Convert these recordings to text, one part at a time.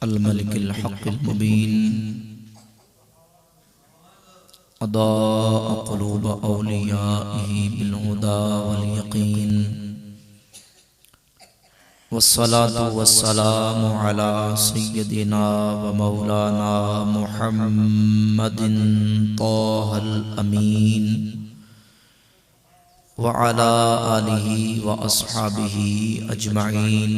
अल मलिकिल हक़्क़िल मुबीन अदाअ क़ुलूब औलियाइही bill हुदा वल यक़ीन वस्सलातु वस्सलामु अला सय्यदिना व मौलाना मुहम्मदिन ताहल अमीन व अला आलिहि व अस्हाबिहि अजमईन।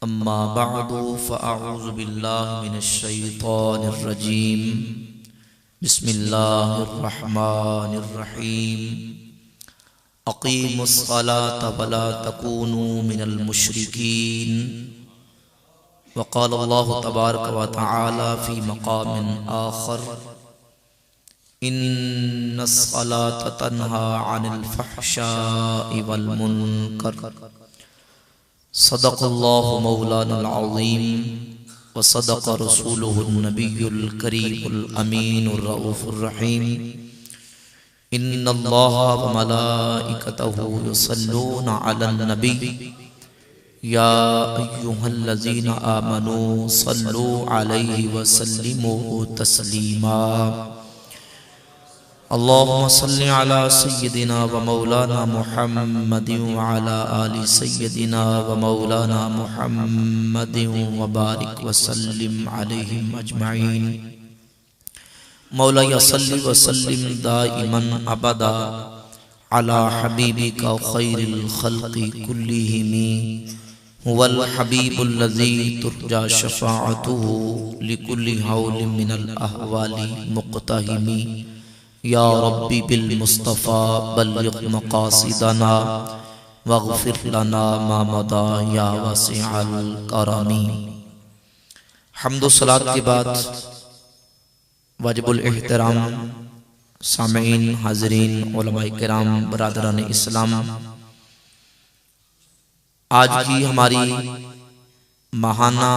अम्मा बअदु फ़अऊज़ु बिल्लाहि मिनश शैतानिर रजीम। बिस्मिल्लाहिर रहमानिर रहीम। अक़ीमुस्सलाता वला तकूनू मिनल मुश्रिकीन। वक़ाल अल्लाहु तबारक व तआला फ़ी मक़ामिन आख़र इन्नस्सलाता तन्हा अनिल फ़हशाइ वल मुनकर। सदक़ल्लाहु मौलानाल अज़ीम व सदक़ रसूलुहुन नबियुल करीमुल अमीनुर रऊफ़ुर रहीम। इन्नल्लाहा व मलाइकतहु युसल्लूना अलन नबी या अय्युहल्लज़ीना आमनू सल्लू अलैहि व सल्लिमू तस्लीमा। अल्लाहुम्मा सल्लि अला सय्यिदिना व मौलाना मुहम्मदिन व अला आलि सय्यिदिना व मौलाना मुहम्मदिन व बारिक व सल्लिम अलैहिम अजमईन। मौलाया सल्लि व सल्लिम दाइमन अबदा अला हबीबिका खैरिल खल्क़ि कुल्लिहिम हुवल हबीबुल्लज़ी तुरजा शफ़ाअतुहु लिकुल्लि हौलिन मिनल अहवालि मुक़्तहिमी। या रब्बी बिल मुस्तफ़ा बल्लिग़ मक़ासिदना वग़फ़िर लना मा मदा या वासिअल करमी। हम्दो सलात के बाद वाजिबुल एहतराम सामीईन हाज़रीन उलमाए किराम बरादरान इस्लाम, आज की हमारी माहाना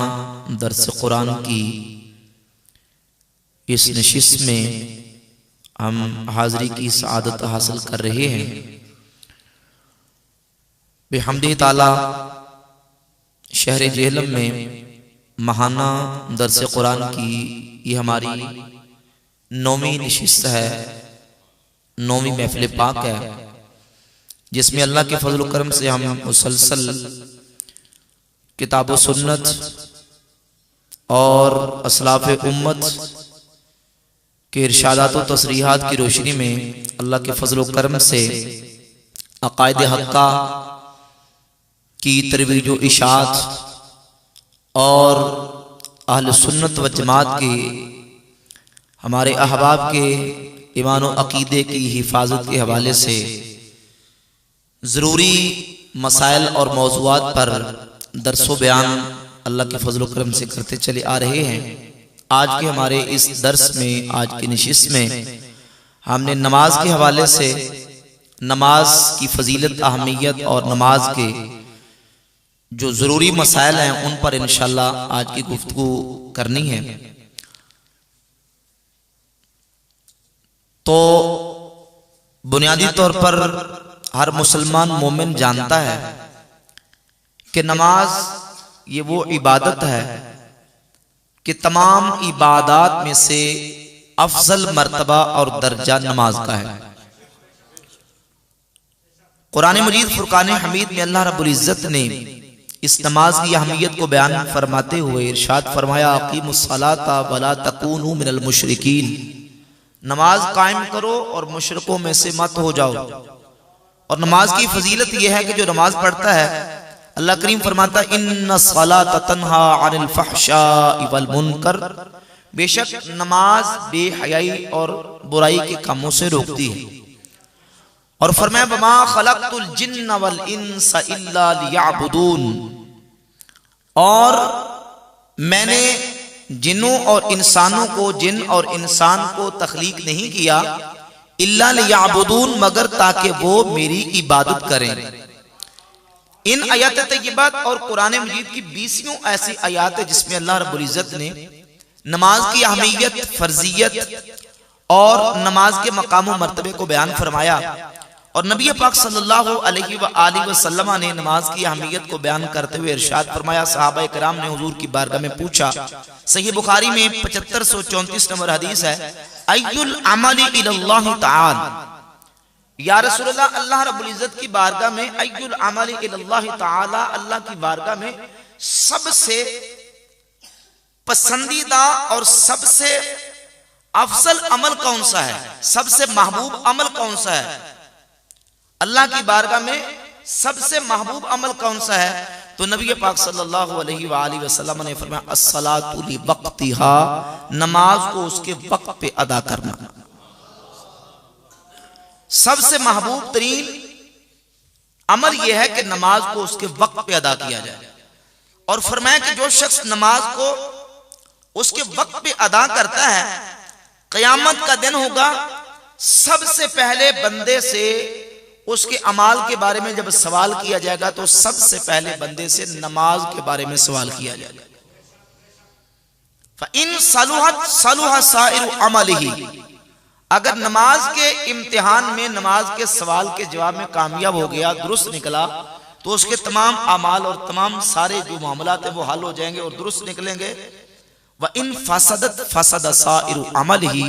दर्स कुरान की इस नशिस्त में हम हाज़री की सआदत हासिल कर रहे हैं। बिहम्दिही ताला शहर जेहलम में माहाना दर्स कुरान की ये हमारी 9वीं नशिस्त है, 9वीं महफिल पाक है, जिसमें अल्लाह के फजल व करम से हम मुसलसल किताब व सुन्नत और असलाफ़ उम्मत के इरशादात व तसरीहात की रोशनी में अल्लाह के फजल व करम से अक़ायद हक़्क़ा की तरवीज व इशाअत और अहल सुन्नत व जमात के हमारे अहबाब के ईमान व अक़ीदे की हिफाजत के हवाले से ज़रूरी मसाइल और मौज़ूआत पर दर्स व बयान अल्लाह के फजल व करम से करते चले आ रहे हैं। आज के हमारे इस दर्स में, आज की नशिस्त में हमने नमाज के हवाले से नमाज की फजीलत, अहमियत और नमाज के जो ज़रूरी मसाइल हैं उन पर इंशाअल्लाह आज की गुफ्तगू करनी है। तो बुनियादी तौर पर हर मुसलमान मोमिन जानता है कि नमाज ये वो इबादत है कि तमाम इबादात में से अफजल मर्तबा और दर्जा नमाज का है। कुरान मजीद फुरकान हमीद में अल्लाह रब्बुल इज्जत ने इस नमाज की अहमियत को बयान फरमाते हुए इरशाद फरमाया, अक़ीमुस्सलाता वला तकूनू मिनल मुशरिकीन। नमाज कायम करो और मुशरिकों में से मत हो जाओ। और नमाज की फजीलत यह है कि जो नमाज पढ़ता है, अल्लाह करीम फरमाता इन्नस्सलाता तन्हा अनिल फ़हशाइ वल मुनकर, बेशक नमाज बेहयाई और बुराई के कामों से रोकती है। और फरमाया वमा खलक़तुल जिन्न वल इंसा इल्ला लियअबुदून, और मैंने जिन्नों और इंसानों को, जिन और इंसान को तख्लीक नहीं किया इल्ला लियअबुदून, मगर ताकि वो मेरी इबादत करें। इन आयात तय्यबात और कुरान मजीद की 20 ऐसी आयात है जिसमें अल्लाह रब्बुल इज्जत ने नमाज की अहमियत, फर्जियत और नमाज के मकाम व मर्तबे को बयान फरमाया। और नबी पाक सल्लल्लाहु अलैहि वसल्लम ने नमाज की अहमियत को बयान करते हुए इरशाद फरमाया, सहाबा इकराम ने हुजूर की बारगाह में पूछा, सही बुखारी में 7534 नंबर हदीस है, अय्युल अमली इलल्लाह ताला, या रसूलल्लाह, अल्लाह रब्बुल इज्जत की बारगाह में अय्युल अमली इलल्लाह ताला, अल्लाह की बारगाह में सबसे पसंदीदा और सबसे अफजल अमल कौन सा है, सबसे महबूब अमल कौन सा है, अल्लाह की बारगाह में सबसे महबूब अमल कौन सा है? तो नबी पाक सल्लल्लाहु अलैहि वसल्लम ने फरमाया, अस्सलातु लिवक्तिहा, नमाज को उसके वक्त पे अदा करना। सबसे महबूब तरीन अमल यह है कि नमाज को उसके वक्त पे अदा किया जाए। और फरमाया कि जो शख्स नमाज को उसके वक्त पे अदा करता है, क़यामत का दिन होगा, सबसे पहले बंदे से उसके अमाल के बारे में जब सवाल किया जाएगा तो सबसे पहले बंदे से नमाज के बारे में सवाल किया जाएगा। फ़इन सलुहत सलुह साइरु अमलिही, अगर नमाज के इम्तिहान में, नमाज के सवाल के जवाब में कामयाब हो गया, दुरुस्त निकला, तो उसके तमाम अमाल और तमाम सारे जो मामलात है वो हल हो जाएंगे और दुरुस्त निकलेंगे। व इन फसदत फसद साइरु अमलिही,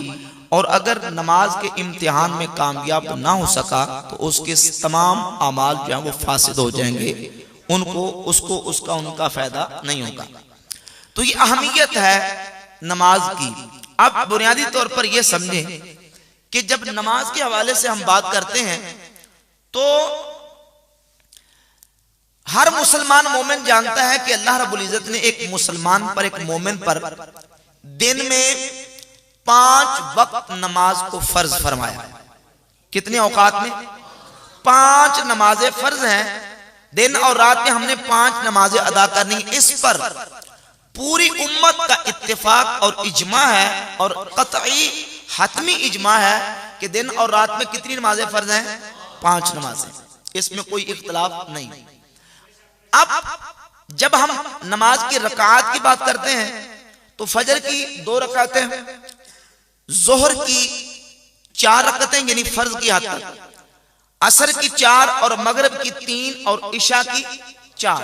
और अगर नमाज के इम्तिहान में कामयाब ना हो सका तो उसके तमाम अमाल जो है वो फासिद हो जाएंगे, उसका उनका फायदा नहीं होगा। तो ये अहमियत है नमाज की। अब बुनियादी तौर पर यह समझें कि जब नमाज के हवाले से हम बात करते हैं तो हर मुसलमान मोमिन जानता है कि अल्लाह रब्बुल इज्जत ने एक मुसलमान पर, एक मोमिन पर दिन में 5 वक्त नमाज को फर्ज फरमाया। कितने औकात में? 5 नमाजें फर्ज हैं। दिन और रात में हमने 5 नमाजें अदा करनी। इस पर पूरी उम्मत का इत्तेफाक और इजमा है और कतई हतमी इजमा है कि दिन और रात में कितनी नमाजें फर्ज हैं? 5 नमाजें। इसमें कोई इख्तलाफ नहीं। अब जब हम नमाज की रकात की बात करते हैं तो फजर की 2 रकातें, जोहर की 4 रकातें यानी फर्ज की हद तक, असर की 4 और मगरिब की 3 और इशा की 4,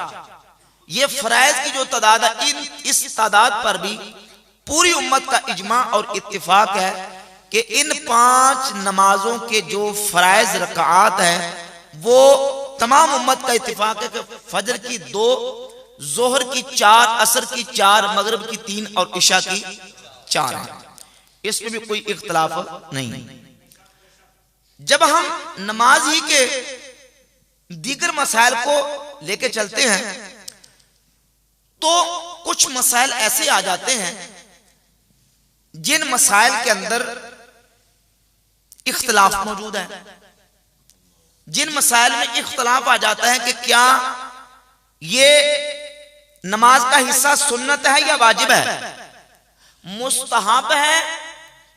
ये फराइज की जो तादाद है, इस तादाद पर भी पूरी उम्मत का इजमा और इत्तिफाक है कि इन 5 नमाजों के जो फराइज रकात हैं वो तमाम उम्मत का इत्तिफाक है कि फजर की 2, जोहर की 4, असर की 4, मगरिब की 3 और इशा की 4 है। इसमें भी कोई इख्तलाफ नहीं। जब हम नमाज ही के दीगर मसाइल को लेके चलते हैं तो कुछ मसाइल ऐसे आ जाते हैं जिन मसाइल के अंदर इख्तलाफ मौजूद है, जिन मसाइल में इख्तलाफ आ जाता है कि क्या ये नमाज का हिस्सा सुन्नत है या वाजिब है, मुस्तहब है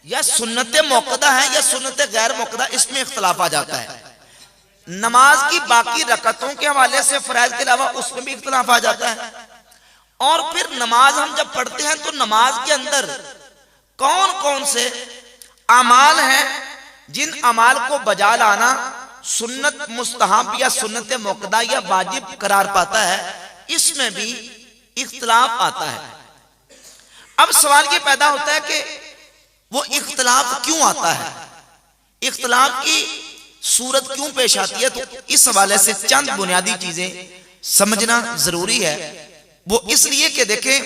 या सुन्नत मौक़दा है या सुन्नत गैर मौक़दा, इसमें इख्तलाफ आ जाता है। नमाज की बाकी रकतों के हवाले से फराइज के अलावा उसमें भी इख्तलाफ आ जाता है। और फिर नमाज हम जब पढ़ते हैं तो नमाज के अंदर कौन कौन से अमाल हैं जिन अमाल को बजा लाना सुन्नत मुस्तहब या सुन्नत मौक़दा या वाजिब करार पाता है, इसमें भी इख्तलाफ आता है। अब सवाल ये पैदा होता है कि वो इख्तलाफ क्यों आता है, इख्तलाफ की सूरत क्यों पेश आती है। तो इस हवाले से चंद बुनियादी चीजें समझना जरूरी है। वो इसलिए कि देखें,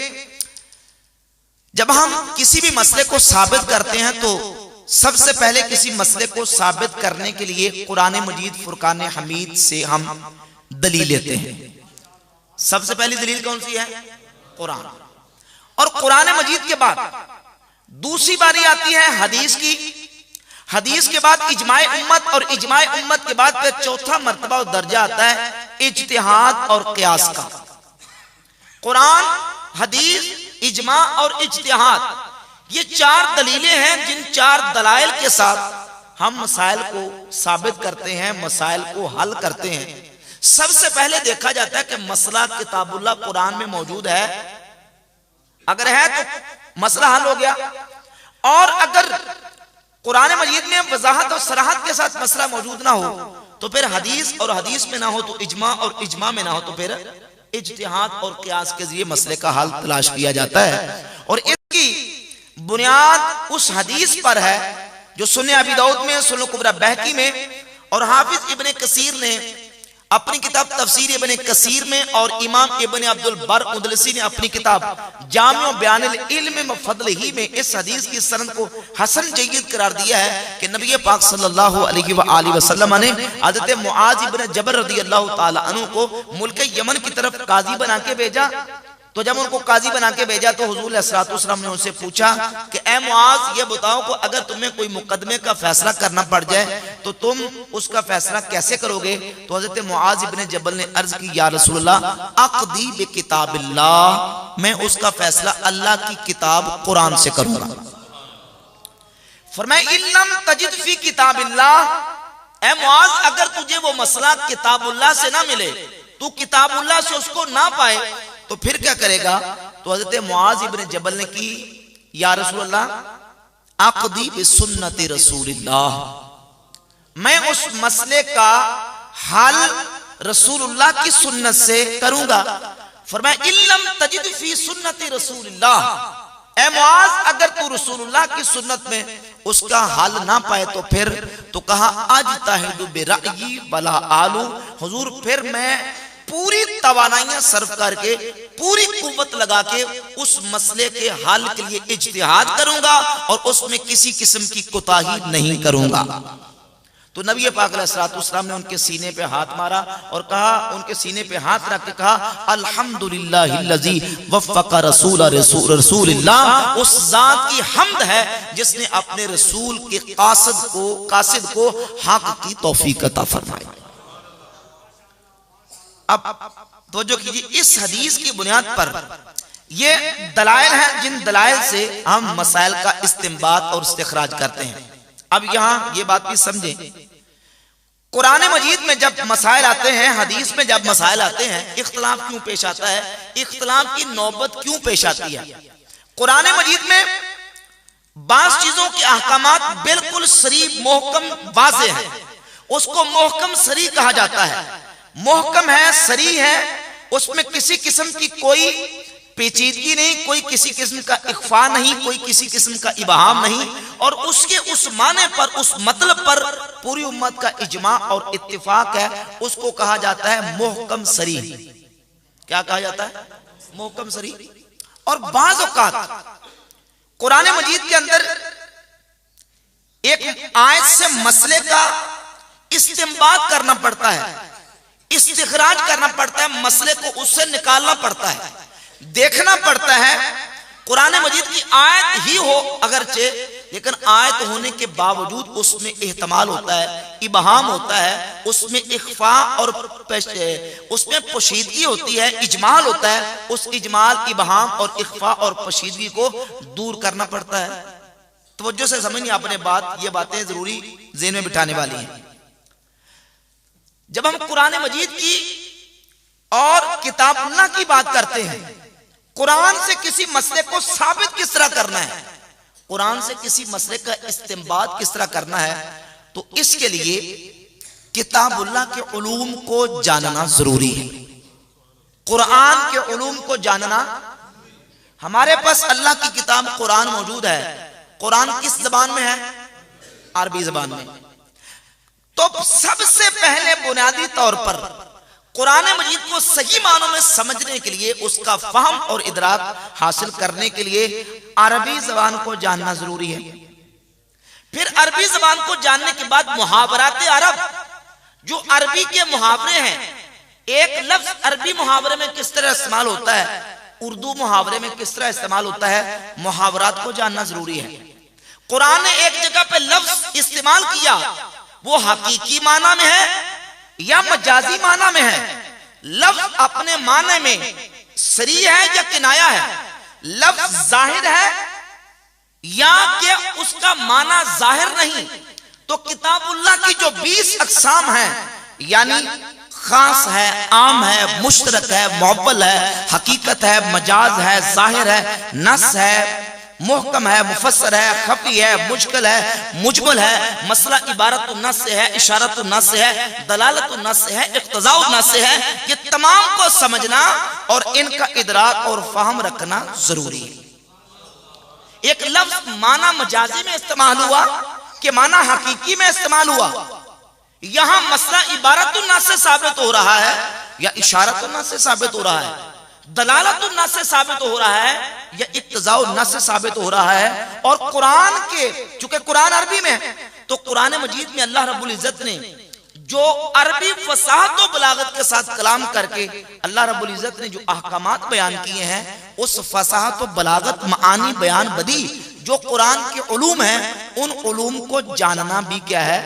जब हम किसी भी मसले को साबित करते हैं तो सबसे पहले किसी मसले को साबित करने के लिए कुरान मजीद फुरकान हमीद से हम दलील लेते हैं। सबसे पहली दलील कौन सी है? कुरान। और कुरान मजीद के बाद दूसरी बारी आती है हदीस की, हदीस के बाद इजमाए उम्मत, और इजमाए उम्मत के बाद फिर चौथा मर्तबा और दर्जा आता है इज्तिहाद और क़ियास का। कुरान, हदीस, इजमा और इज्तिहाद, ये 4 दलीलें हैं जिन 4 दलाइल के साथ हम मसाइल को साबित करते हैं, मसाइल को हल करते हैं। सबसे पहले देखा जाता है कि मसला किताबुल्लाह कुरान में मौजूद है, अगर है तो मसला हल हो गया। और अगर कुरान मजीद में वजाहत और सराहत के साथ मसला मौजूद ना हो तो फिर हदीस, और हदीस में ना हो तो इजमा, और इजमा में ना हो तो फिर इज्तिहाद और क़ियास के जरिए मसले का हल तलाश किया जाता है। और इसकी बुनियाद उस हदीस पर है जो सुन्ने अबी दाऊद में, सुन्ने कुबरा बहकी में, और हाफिज इब्ने कसीर ने अपनी किताब तफसीर इब्ने कसीर में, और इमाम इब्ने अब्दुल बर उदलसी ने अपनी किताब जामिउ बयानिल इल्म व फज़लिही में इस हदीस की सनद को हसन जय्यद करार दिया है कि नबी पाक सल्लल्लाहु अलैहि व आलिहि वसल्लम ने हज़रत मुआज़ इब्न जबल रज़ियल्लाहु ताला अन्हु को मुल्क यमन की तरफ काजी बना के भेजा। तो जब उनको काजी बना के भेजा तो हुजूर अलैहिस्सलातु वस्सलाम ने उनसे पूछा कि ए मुआज़, ये बताओ कि अगर तुम्हें कोई मुकदमे का फैसला करना पड़ जाए तो तुम उसका फैसला कैसे करोगे? तो हज़रत मुआज़ इब्न जबल ने अर्ज की, या रसूलल्लाह, अक़दी बि किताबिल्लाह, मैं उसका फैसला अल्लाह की किताब कुरान से करूंगा। फरमाया इल्लम तजिद फी किताबिल्लाह, ए मुआज़, अगर तुझे वो मसला किताबुल्लाह से ना मिले, तू किताबुल्लाह से उसको ना पाए तो फिर क्या करेगा? तो हज़रत मुआज़ इब्न जबल ने की, या रसूलल्लाह, अक़दी बिसुन्नति रसूलिल्लाह, मैं उस मसले का हल रसूलुल्लाह की सुन्नत से करूंगा। फरमाया इल्लम तजिद फी सुन्नति रसूलिल्लाह, ए मुआज़, अगर तू रसूलुल्लाह की सुन्नत में उसका हल ना पाए तो फिर, तो कहा अजतहिदु बिरअयी वला आलू, हुजूर फिर मैं पूरी तवानाइयां सर्व करके, पूरी कुव्वत लगा के उस मसले के हल के लिए इज्तिहाद करूंगा और उसमें किसी किस्म की कोताही नहीं करूंगा। तो नबी पाक अलैहिस्सलातु वस्सलाम ने उनके सीने पे हाथ मारा और कहा, उनके सीने पे हाथ रख के कहा, अल्हम्दुलिल्लाहिल्लज़ी वफ़्फ़क़ रसूलिल्लाह, उस जात की हम्द है जिसने अपने रसूल के कासिद को हक की तौफीक अता फरमाई। अब तवज्जो कीजिए, इस हदीस की बुनियाद पर ये दलाइल हैं जिन दलाइल से हम मसाइल का इस्तिंबात और इस्तिखराज करते हैं। अब यहां ये बात भी समझें, कुरान मजीद में जब मसाइल आते हैं, हदीस में जब मसाइल आते हैं, इख्तिलाफ क्यों पेश आता है, इख्तिलाफ की नौबत क्यों पेश आती है? कुरान मजीद में बास चीजों के अहकामात बिल्कुल सरी मोहकम वाज़े हैं, उसको मोहकम सरी कहा जाता है। मोहकम है, सरी है, उसमें किसी किस्म की कोई पेचीदगी नहीं, कोई किसी किस्म का इख्फा नहीं, कोई किसी किस्म का इबाहम नहीं, और उसके उस माने पर, उस मतलब पर पूरी उम्मत का इजमा और इत्तिफाक है, उसको कहा जाता है मोहकम सरी। क्या कहा जाता है? मोहकम सरी। और बाज़ औक़ात कुरान मजीद के अंदर एक आयत से मसले का इस्तिंबात करना पड़ता है, इस्तिखराज करना पड़ता है, मसले को उससे निकालना पड़ता है, देखना पड़ता है। कुरान मजीद की आयत ही हो अगरचे, लेकिन आयत होने के बावजूद उसमें इहतमाल होता है, इबहाम होता है, उसमें इख्फा और उसमें पोशीदगी होती है, इजमाल होता है। उस इजमाल, इबहाम और इख्फा और पोशीदगी को दूर करना पड़ता है। तवज्जो से समझिए आपने बात, ये बातें जरूरी ज़हन में बिठाने वाली हैं। जब हम कुरान मजीद की और किताबुल्लाह की बात करते हैं, कुरान से किसी मसले को साबित किस तरह करना है, कुरान से किसी मसले का इस्तिंबात किस तरह करना है, तो इसके लिए किताबुल्लाह के उलूम को जानना जरूरी है। कुरान के उलूम को जानना, हमारे पास अल्लाह की किताब कुरान मौजूद है। कुरान किस जबान में है? अरबी जबान में। तो सबसे पहले बुनियादी तौर पर कुरान मजीद को सही मानों में समझने के लिए, उसका फहम और इदराक हासिल करने के लिए अरबी जबान को जानना जरूरी है। फिर अरबी जबान को जानने के बाद मुहावरात अरब, जो अरबी के मुहावरे हैं, एक लफ्ज अरबी मुहावरे में किस तरह इस्तेमाल होता है, उर्दू मुहावरे में किस तरह इस्तेमाल होता है, मुहावरात को जानना जरूरी है। कुरान ने एक जगह पे लफ्ज इस्तेमाल किया, वो हकीकी माना में है या मजाजी माना में है, लफ्ज अपने माने में सरी है या किनाया है, लफ्ज जाहिर है या कि उसका माना जाहिर नहीं। तो किताबुल्लाह की जो 20 अक़साम हैं, यानी खास है, आम है, मुश्तरक है, मुअव्वल है, हकीकत है, मजाज है, जाहिर है, नस है, मुहकम है, मुफस्सर है, खफी है, मुश्किल है, मुजमल है, मसला इबारत नस से है, इशारत नस से है, दलालत नस से है, इक्तज़ा नस से है। ये तमाम को समझना और इनका इदराक और फहम रखना जरूरी है। एक लफ्ज माना मजाजी में इस्तेमाल हुआ कि माना हकीकी में इस्तेमाल हुआ। यहां मसला इबारत नस से साबित हो रहा है या इशारत नस से साबित हो रहा है, दलालत नस से साबित हो रहा है या इक्तज़ा नस से साबित हो रहा है। और कुरान के, चूंकि कुरान अरबी में है, तो कुरान मजीद में अल्लाह रब्बुल इज्जत ने जो अरबी फसाहत और बलागत के साथ कलाम करके अल्लाह रब्बुल इज्जत ने जो अहकामात बयान किए हैं, उस फसाहत और बलागत, मानी, बयान, बदी जो कुरान के उलूम हैं, उन उलूम को जानना भी क्या है,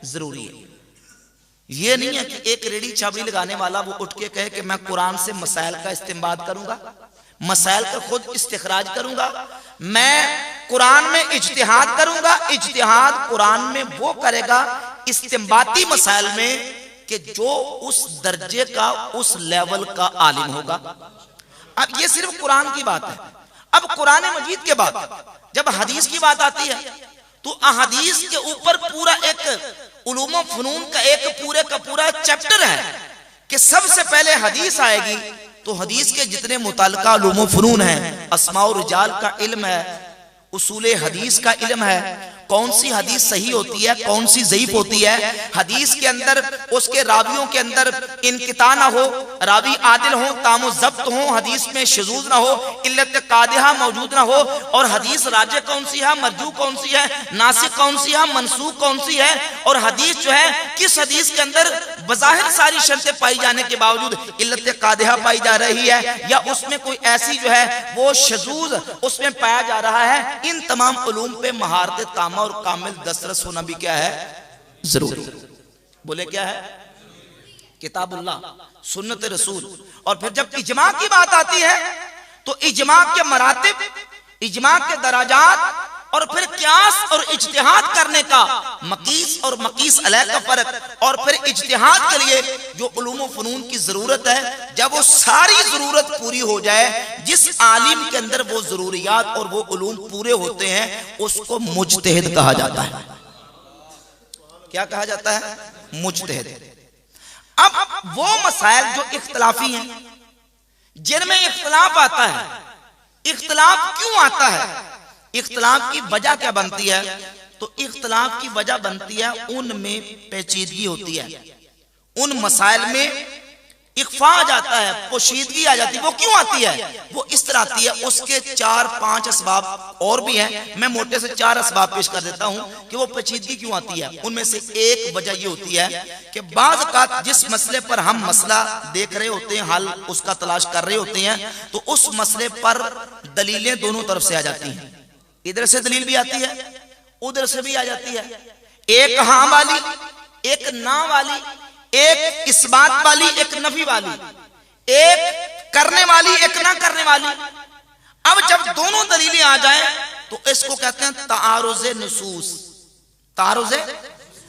जरूरी है। ये नहीं है कि एक रेडी चाबी लगाने वाला वो उठ के कहे कि मैं कुरान से मसाइल का इस्तेमाल करूंगा, मसाइल का खुद इस्तिखराज करूंगा, मैं कुरान में इज्तिहाद करूंगा। इज्तिहाद कुरान में वो करेगा इस्तिंबाती मसाइल में कि जो उस दर्जे का, उस लेवल का आलिम होगा। अब ये सिर्फ कुरान की बात है। अब कुरान मजीद के बाद जब हदीस की बात आती है तो अहदीस के ऊपर पूरा एक उलूम व फनून का एक पूरे का पूरा चैप्टर है कि सबसे पहले हदीस आएगी तो हदीस के जितने मुताल्लिका उलूम व फनून हैं, अस्मा और रिजाल का इल्म है, उसूले हदीस का इल्म है, कौन सी हदीस सही होती है, कौन सी ज़ईफ होती है, हदीस के अंदर उसके रावियों के अंदर इनकिता ना हो, रावी आदिल हो, तामो ज़ब्त हो, हदीस में शुज़ूज़ ना हो, इल्लत कादिहा मौजूद ना हो, और हदीस राजे कौन सी है, मरजू कौन सी है, नासिक कौन सी है, मनसूख कौन सी है, और हदीस जो है किस हदीस के अंदर बज़ाहिर सारी शर्तें पाई जाने के बावजूद इल्लत कादिहा पाई जा रही है, या उसमें कोई ऐसी जो है वो शुज़ूज़ उसमें पाया जा रहा है। इन तमाम उलूम पे महारत तामा और कामिल दस्तरस होना भी क्या है, जरूरी। बोले क्या है, किताबुल्लाह, सुन्नत रसूल। और फिर जब इजमा की बात आती है तो इजमा के मरातिब, इजमा के दराजात, और फिर क्यास और इज्तिहाद करने का मकीस और मकीस अलग का फर्क, और फिर इज्तिहाद के लिए जो उलूम व फनून की जरूरत है, जब वो सारी जरूरत पूरी हो जाए, जिस आलिम के अंदर वो जरूरियात और वो उलूम पूरे होते हैं, उसको मुज्तहिद कहा जाता है। क्या कहा जाता है, मुज्तहिद। अब वो मसाइल जो इख्तिलाफी हैं, जिनमें इख्तिलाफ आता है, इख्तिलाफ क्यों आता है, इख्तिलाफ की वजह क्या बनती है, तो इख्तिलाफ की वजह बनती है उनमें पेचीदगी होती है, उन मसाइल में इख्फा आ जाता है, पोशीदगी आ जाती है। वो क्यों आती है, वो इस तरह आती है, उसके 4-5 असबाब और भी हैं, मैं मोटे से 4 असबाब पेश कर देता हूं कि वो पेचीदगी क्यों आती है। उनमें से एक वजह ये होती है कि बाज़ औक़ात जिस मसले पर हम मसला देख रहे होते हैं, हल उसका तलाश कर रहे होते हैं, तो उस मसले पर दलीलें दोनों तरफ से आ जाती हैं। इधर से दलील भी आती है, उधर से भी आ जाती है, एक हाँ वाली, एक ना वाली, एक इस्बात वाली, एक नफी वाली, एक करने वाली, एक ना करने वाली। अब जब दोनों दलीलें आ जाएं तो इसको कहते हैं तारुज़े नुसूस। तारुज़े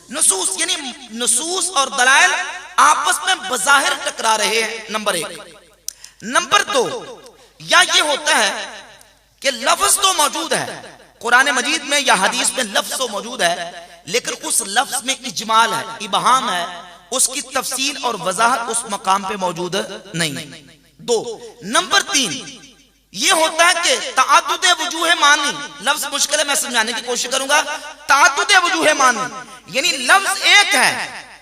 नुसूस यानी नुसूस और दलाइल आपस में बज़ाहिर टकरा रहे हैं, नंबर 1। नंबर 2, या ये होता है कि लफ्ज तो मौजूद है कुरान मजीद में या हदीस में, लफ्ज तो मौजूद है, लेकिन उस लफ्ज में इजमाल है, इबहाम है, उसकी तफसील और वजाहत उस मकाम पे मौजूद नहीं। 2, नंबर 3 ये होता है कि ताअद्दुदे वजूह मानी, लफ्ज मुश्किल है, मैं समझाने की कोशिश करूंगा। ताअद्दुदे वजूह मानी यानी लफ्ज एक है,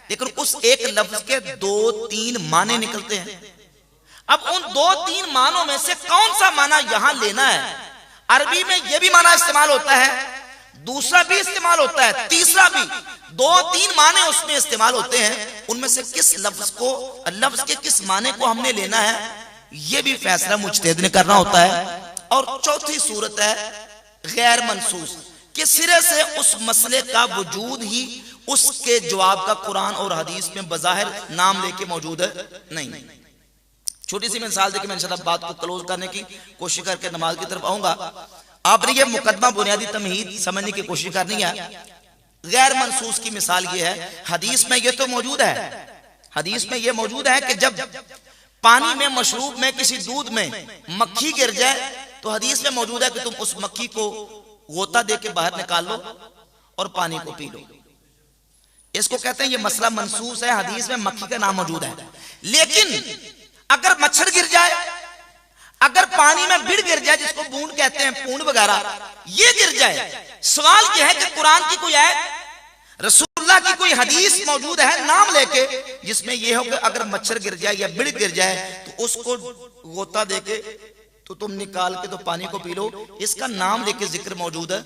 लेकिन उस एक लफ्ज के 2-3 माने निकलते हैं। अब उन 2-3 मानों में से कौन सा माना यहां लेना है। अरबी में यह भी माना इस्तेमाल होता है, दूसरा भी इस्तेमाल होता है, तीसरा भी, 2-3 माने उसमें इस्तेमाल होते हैं। उनमें से किस लफ्ज को, लफ्ज के किस माने को हमने लेना है, यह भी फैसला मुज्तहिद ने करना होता है। और चौथी सूरत है गैर मनसूस, कि सिरे से उस मसले का वजूद ही उसके जवाब का कुरान और हदीस में बज़ाहिर नाम लेके मौजूद नहीं। छोटी सी मिसाल देके मैं इंशाअल्लाह बात को क्लोज करने की कोशिश करके नमाज की तरफ आऊंगा। आपने ये मुकदमा बुनियादी तमहीद समझने की कोशिश करनी है। गैर मनसूस की मिसाल ये है, हदीस में ये तो मौजूद है, हदीस में ये मौजूद है कि जब पानी में, मशरूब में, किसी दूध में मक्खी गिर जाए तो तो हदीस में मौजूद है कि तुम उस मक्खी को गोता दे के बाहर निकाल लो और पानी को पी लो। इसको कहते हैं, ये मसला मनसूस है, हदीस में मक्खी का नाम मौजूद है। लेकिन अगर मच्छर गिर जाए, अगर पानी में बिड़ गिर जाए, जिसको बूंद कहते हैं, पूंड वगैरह, ये गिर जाए, सवाल यह है कि कुरान की कोई आयत, रसूलुल्लाह की कोई हदीस मौजूद है नाम लेके जिसमें यह हो कि अगर मच्छर गिर जाए या बिड़ गिर जाए तो उसको गोता देके तो तुम निकाल के तो पानी को पी लो, इसका नाम लेके जिक्र मौजूद है।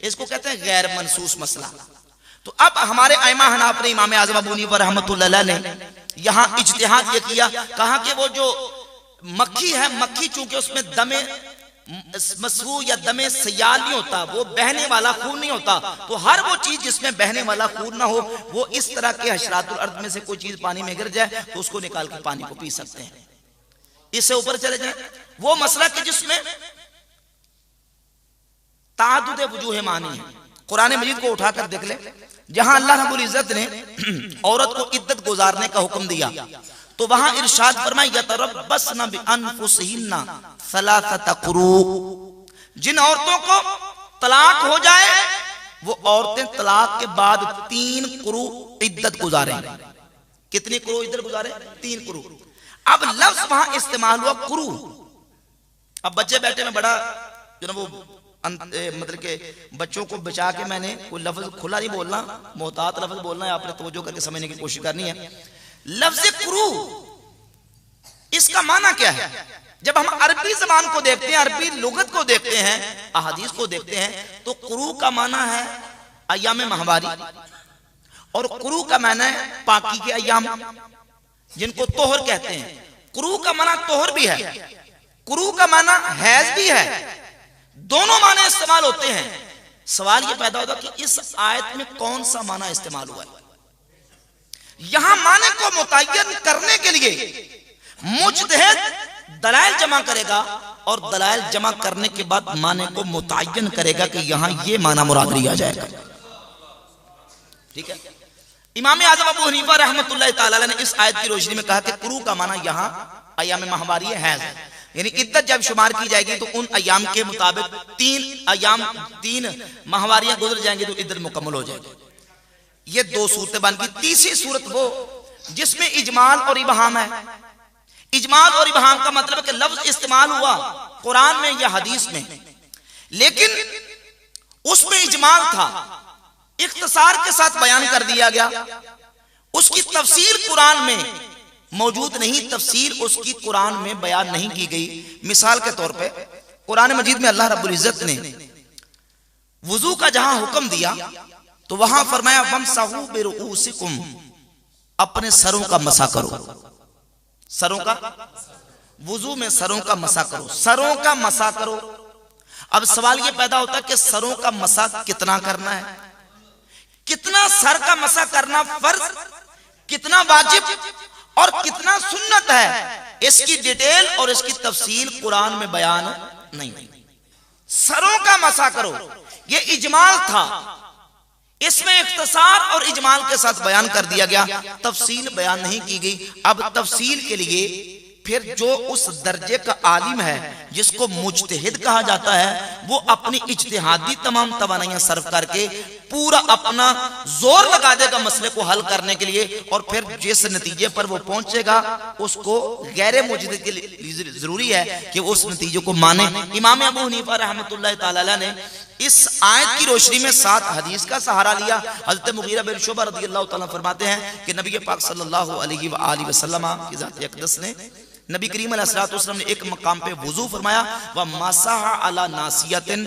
इसको कहते हैं गैर मनसूस मसला। तो अब हमारे आइमा हनाफ ने, इमाम आज़म अबू हनीफा रहमतुल्लाह अलैह ने यहाँ इज्तिहाद ये किया, कहा कि वो जो मक्खी है, मक्खी चूंकि उसमें दमे मसू या दमे सयाल नहीं होता, वो बहने वाला खून नहीं होता, तो हर वो चीज जिसमें बहने वाला खून ना हो, वो इस तरह के हशरातुल अर्द में से कोई चीज पानी में गिर जाए तो उसको निकाल के पानी को पी सकते हैं। इससे ऊपर चले जाए वो मसला कि जिसमें ताअद्दुद वजूह मानी है। कुरान मजीद को उठाकर देख ले, जहां अल्लाह रब्बुल इज्जत ने औरत को इद्दत गुजारने का हुक्म दिया तो वहां इरशाद फरमाया, यतरब्बस्न बिअनफुसिहिन्ना सलासत कुरू, जिन औरतों को तलाक हो जाए वो औरतें तलाक के बाद 3 कुरू इद्दत गुजारें। कितनी कुरू इद्दत गुजारे? 3 कुरू। अब लफ्ज वहां इस्तेमाल हुआ कुरू। अब बच्चे बैठे में बड़ा जो ना वो मतलब के बच्चों को बचा के मैंने कोई लफ्ज खुला नहीं बोलना, मोहतात लफ्ज बोलना है, आपने तवज्जो करके समझने की कोशिश करनी है। लफ्ज कुरू इसका माना क्या है? जब हम अरबी जबान को देखते हैं, अरबी लुगत को देखते हैं, अहादीस को देखते हैं, तो कुरू का माना है अय्याम महवारी, और कुरू का माना है पाकी के अय्याम, जिनको तोहर कहते हैं। कुरू का माना तोहर भी है, कुरू का माना हैज भी है, दोनों माने इस्तेमाल होते हैं। सवाल यह पैदा होता कि इस आयत में कौन सा माना इस्तेमाल हुआ है? यहां माने को मुतय्यन करने के लिए मुज्तहिद दलाइल जमा करेगा और दलाइल जमा करने के बाद माने को मुतय्यन करेगा कि यहां ये माना मुराद लिया जाएगा। ठीक है। इमाम आज़म अबू हनीफा रहमतुल्लाह ताला अलैह ने इस आयत की रोशनी में कहा कि कुरू का माना यहां अय्याम महवारी है, यानी इद्दत जब शुमार की जाएगी तो उन अय्याम के मुताबिक 3 महवारियां गुजर जाएंगी तो इद्दत मुकम्मल हो जाएगी। ये 2 सूरतें बन गई। तीसरी सूरत वो जिसमें इजमाल और इबहाम है। इजमाल और इबहाम का मतलब है कि लफ्ज इस्तेमाल हुआ कुरान में या हदीस में, लेकिन उसमें इजमाल था, इख्तिसार के साथ बयान कर दिया गया, उसकी तफसीर कुरान में मौजूद नहीं, तफसीर उसकी कुरान में बयान नहीं की गई। मिसाल के तौर पे कुरान मजीद में अल्लाह रब्बुल इज्जत ने वुजू का जहां हुक्म दिया तो वहां फरमाया वमसहू बिरुऊसिकुम, अपने सरों का मसा करो। सरों का, वुजू में सरों का मसा करो, सरों का मसा करो। अब सवाल यह पैदा होता है कि सरों का मसा कितना करना है, कितना सर का मसा करना फर्ज, कितना वाजिब और कितना सुन्नत है, इसकी डिटेल और इसकी तफसील कुरान में बयान नहीं। सरों का मसा करो, यह इजमाल था, इसमें इख्तिसार और इजमाल के साथ बयान कर दिया गया, तफसील बयान नहीं की गई। अब तफसील के लिए फिर जो उस दर्जे का आलिम है जिसको मुज्तहिद कहा जाता है, वो अपनी इज्तिहादी तमाम तवानाइयां सर्व करके पूरा अपना जोर लगा देगा मसले को हल करने के लिए, और फिर जिस नतीजे पर वो पहुंचेगा उसको गैर मुज्तहिद के लिए जरूरी है कि उस नतीजे को माने। इमाम अबू हनीफा रहमतुल्लाह ताला अलैह ने इस आयत की रोशनी में 7 हदीस का सहारा लिया। हज़रत मुगीरा बिन शुबा रज़ियल्लाहु ताला फरमाते हैं कि नबी पाक सल्लल्लाहु अलैहि व सल्लम की ज़ात अक़दस ने, नबी करीम अलैहिस्सलातु वस्सलाम ने एक मकाम पे वुजू फरमाया व मसह अला नासियतिन,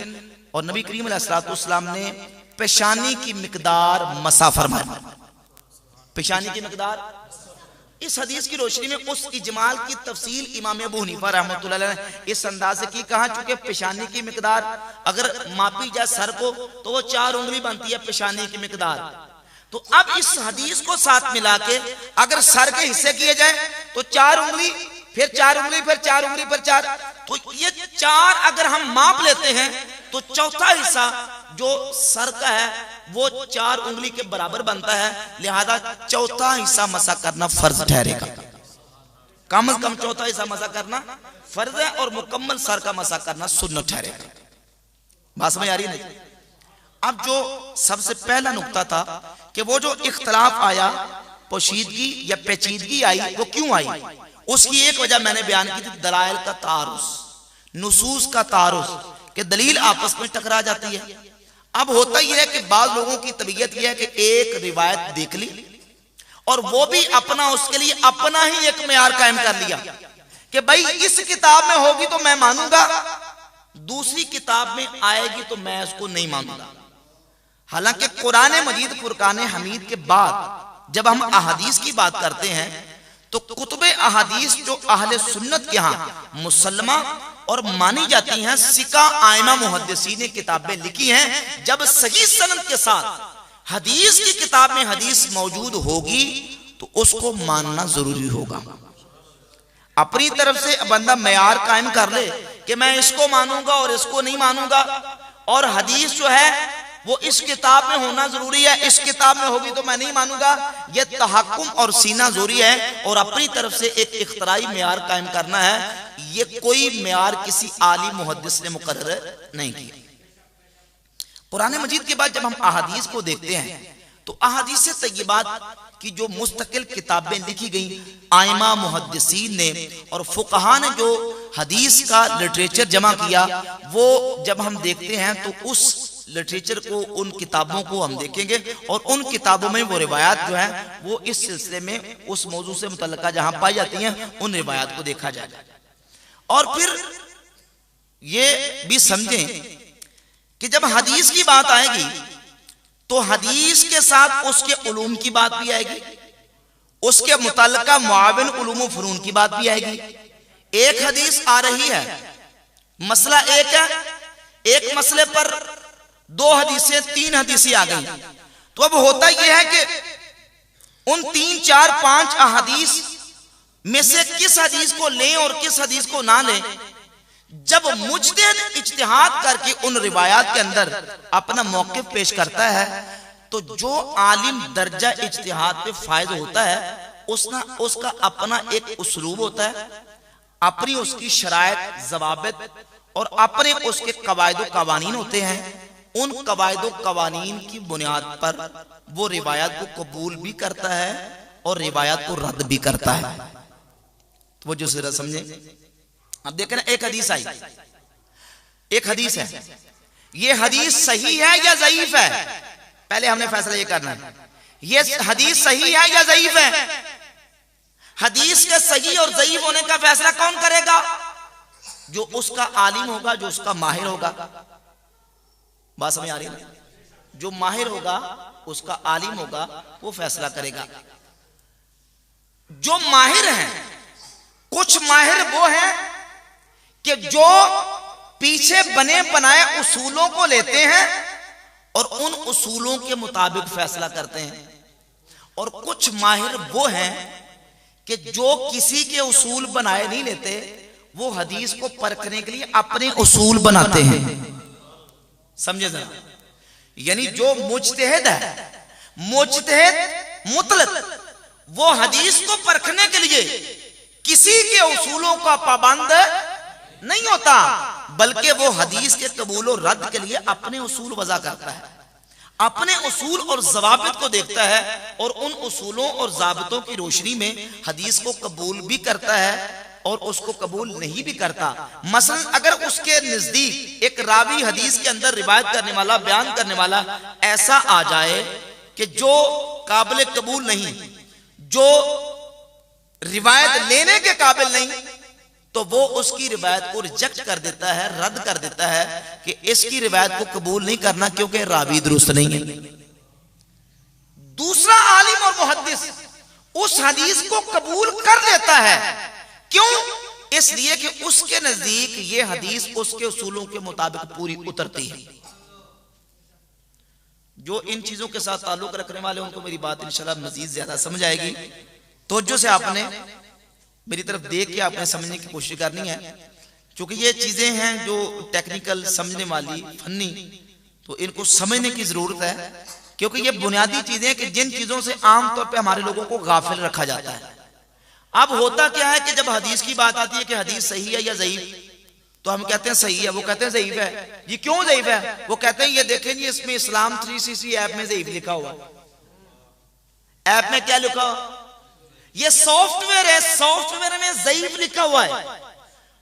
और नबी करीम अलैहिस्सलातु वस्सलाम ने पेशानी की मिकदार मसा फरमाया। पेशानी की मिकदार, इस हदीस की रोशनी में उस इजमाल की तफसील इमाम अबू हनीफा रहमतुल्लाह अलैह ने इस अंदाज से की, कहा चूंकि पेशानी की मिकदार अगर मापी जाए सर को तो वो 4 उंगली बनती है पेशानी की मिकदार। तो अब इस हदीस को साथ मिला के अगर सर के हिस्से किए जाए तो 4 उंगली, फिर 4 उंगली, फिर 4 उंगली, फिर 4, तो ये 4 अगर हम माप लेते हैं तो चौथा हिस्सा जो सर का है वो 4 उंगली के बराबर बनता है, लिहाजा चौथा हिस्सा मसा करना फर्ज ठहरेगा। कम से कम चौथा हिस्सा मसा करना फर्ज है और मुकम्मल सर का मसा करना सुन्नत ठहरेगा। बात समझ आ रही है? अब जो सबसे पहला नुक्ता था कि वो जो इख्तलाफ आया, पोशीदगी या पेचीदगी आई, वो क्यों आई? उसकी एक वजह मैंने बयान की थी, दलाइल का तारुस, नुसूस का तारुस, कि दलील आपस में टकरा जाती है। अब होता यह है कि बाज लोगों की तबीयत यह है कि एक रिवायत देख ली और वो भी अपना, उसके लिए अपना ही एक मेयार कायम कर लिया कि भाई इस किताब में होगी तो मैं मानूंगा, दूसरी किताब में आएगी तो मैं उसको नहीं मानूंगा। हालांकि कुरान मजीद फुरकान हमीद के बाद जब हम अहादीस की बात करते हैं तो कुतुबे अहादीस जो अहले सुन्नत के यहाँ मुसल्लमा और मानी जाती हैं, सिका आइमा मुहद्दिसीन ने किताबें लिखी हैं। जब सही सनद के साथ हदीस की किताब में हदीस मौजूद होगी तो उसको मानना जरूरी होगा। अपनी तरफ से बंदा मेयार कायम कर ले कि मैं इसको मानूंगा और इसको नहीं मानूंगा, और हदीस जो है वो इस किताब में होना जरूरी है, इस किताब में होगी तो मैं नहीं मानूंगा, यह तहक्कुम और सीना जोरी है और अपनी तरफ से एक इख्तराई मेयार कायम करना है। ये कोई मेयार किसी आलिम मुहद्दिस ने मुकर्रर नहीं किया। कुरान मजीद के बाद जब हम अहादीस को देखते हैं तो अहादीस से तय्यबात की जो मुस्तकिल किताबें लिखी गई आइमा मुहद्दिसीन ने और फुकहा ने जो हदीस का लिटरेचर जमा किया, वो जब हम देखते हैं तो उस लिटरेचर को, उन किताबों को हम देखेंगे और उन किताबों में वो रिवायात जो है वो इस सिलसिले में उस मौजू से मुतल्लिका जहां पाई जाती हैं उन रिवायात को देखा जाए। और फिर ये भी समझें कि जब हदीस की बात आएगी तो हदीस के साथ उसके उलूम की बात भी आएगी, उसके मुतल्लिका मुआविन उलूम फुनून की बात भी आएगी। एक हदीस आ रही है, मसला एक है, एक मसले पर दो हदीसें, तीन हदीसें आ गई, तो अब होता यह है कि उन 3, 4, 5 अहादीस में से किस हदीस को लें और किस हदीस को ना लें। जब मुज्तहिद इज्तिहाद करके उन रिवायात के अंदर अपना मौक़िफ़ पेश करता है तो जो आलिम दर्जा इज्तिहाद पे फायद होता है उसका अपना एक उसलूब होता है, अपनी उसकी शराइत, ज़वाबित और अपने उसके कवायद कवानीन होते हैं। उन कवायद कवानीन की बुनियाद पर वो रिवायत को कबूल भी करता है और रिवायत को रद्द भी करता है। तो वो जो जरा समझे। अब देखें ना, एक हदीस आई, एक हदीस है, ये हदीस सही है या ज़ईफ है, पहले हमने फैसला ये करना है, ये हदीस सही है या ज़ईफ है। हदीस के सही और ज़ईफ होने का फैसला कौन करेगा? जो उसका आलिम होगा, जो उसका माहिर होगा। बात समझ आ रही है? जो माहिर होगा, उसका आलिम होगा, वो फैसला करेगा। जो माहिर हैं, कुछ माहिर वो हैं कि जो पीछे बने बनाए उसूलों को लेते हैं और उन उसूलों के मुताबिक फैसला करते हैं, और कुछ माहिर वो हैं कि जो किसी के उसूल बनाए नहीं लेते, वो हदीस को परखने के लिए अपने उसूल बनाते हैं। समझे जरा? यानी जो मुज्तहिद है, मुज्तहिद मुतलक, वो हदीस को परखने के लिए किसी के उसूलों का पाबंद नहीं होता, बल्कि वो हदीस के कबूल और रद्द के लिए अपने उसूल वज़ा करता है, अपने उसूल और ज़वाबित को देखता है और उन उसूलों और ज़ाबितों की रोशनी में हदीस को कबूल भी करता है और उसको कबूल नहीं भी करता। मसलन अगर उसके नजदीक एक रावी हदीस के अंदर रिवायत करने वाला, बयान करने वाला ऐसा आ जाए कि जो काबिल कबूल नहीं, जो रिवायत लेने के काबिल नहीं, तो वो उसकी रिवायत को रिजेक्ट कर देता है, रद्द कर देता है कि इसकी रिवायत को कबूल नहीं करना क्योंकि रावी दुरुस्त नहीं है। दूसरा आलिम और मुहद्दिस उस हदीस को कबूल कर लेता है, क्यों? इसलिए कि उसके नजदीक ये हदीस उसके उसूलों के मुताबिक पूरी उतरती है। जो इन चीजों के साथ ताल्लुक रखने वाले उनको मेरी बात इंशाल्लाह मजीद ज्यादा समझ आएगी। तवज्जो से आपने मेरी तरफ देख के आपने समझने की कोशिश करनी है, क्योंकि ये चीजें हैं जो टेक्निकल समझने वाली, फन्नी, तो इनको समझने की जरूरत है, क्योंकि ये बुनियादी चीजें कि जिन चीजों से आमतौर पे हमारे लोगों को गाफिल रखा जाता है। अब होता क्या है कि जब हदीस की बात आती है कि हदीस सही है या ज़ईफ, तो हम कहते हैं सही है, वो कहते हैं ज़ईफ है। ये क्यों ज़ईफ है? वो कहते हैं ये देखें जी, इसमें इस्लाम 3CC ऐप में ज़ईफ लिखा हुआ। ऐप में क्या लिखा? ये सॉफ्टवेयर है, सॉफ्टवेयर में ज़ईफ लिखा हुआ है।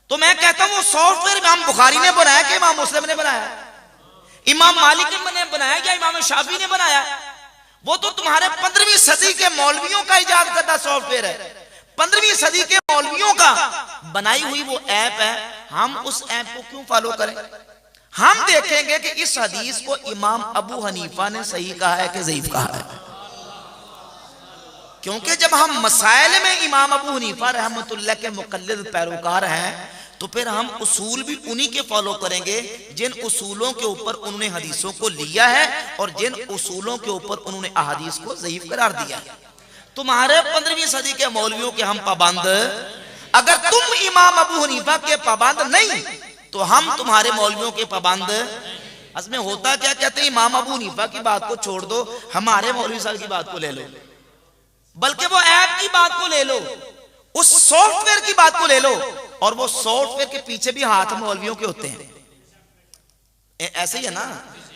तो मैं कहता हूं वो सॉफ्टवेयर इमाम बुखारी ने बनाया कि इमाम मुस्लिम ने बनाया? इमाम मालिक ने बनाया या इमाम शाफी ने बनाया? वो तो तुम्हारे 15वीं सदी के मौलवियों का इजाद करता सॉफ्टवेयर है। 15वीं सदी के मौलवियों का बनाई हुई वो ऐप है। हम उस ऐप को क्यों फॉलो करें? हम देखेंगे कि इस हदीस को इमाम अबू हनीफा ने सही कहा है कि ज़ईफ कहा है। क्योंकि जब हम मसाइल में इमाम अबू हनीफा रहमतुल्लाह के मुक़ल्लिद पैरोकार हैं, तो फिर हम उसूल भी उन्हीं के फॉलो करेंगे जिन उसूलों के ऊपर उन्होंने हदीसों को लिया है और जिन उसूलों के ऊपर उन्होंने अहादीस को ज़ईफ करार दिया है। तुम्हारे 15वीं सदी के मौलवियों के हम पाबंद, अगर तुम इमाम अबू हनीफा के पाबंद नहीं तो हम तुम्हारे मौलवियों के पाबंद। असमें होता क्या, कहते हैं इमाम अबू हनीफा की बात को छोड़ दो, हमारे मौलवी साहब की बात को ले लो, बल्कि वो ऐप की बात को ले लो, उस सॉफ्टवेयर की बात को ले लो, और वो सॉफ्टवेयर के पीछे भी हाथ मौलवियों के होते हैं। ऐसे ही है ना,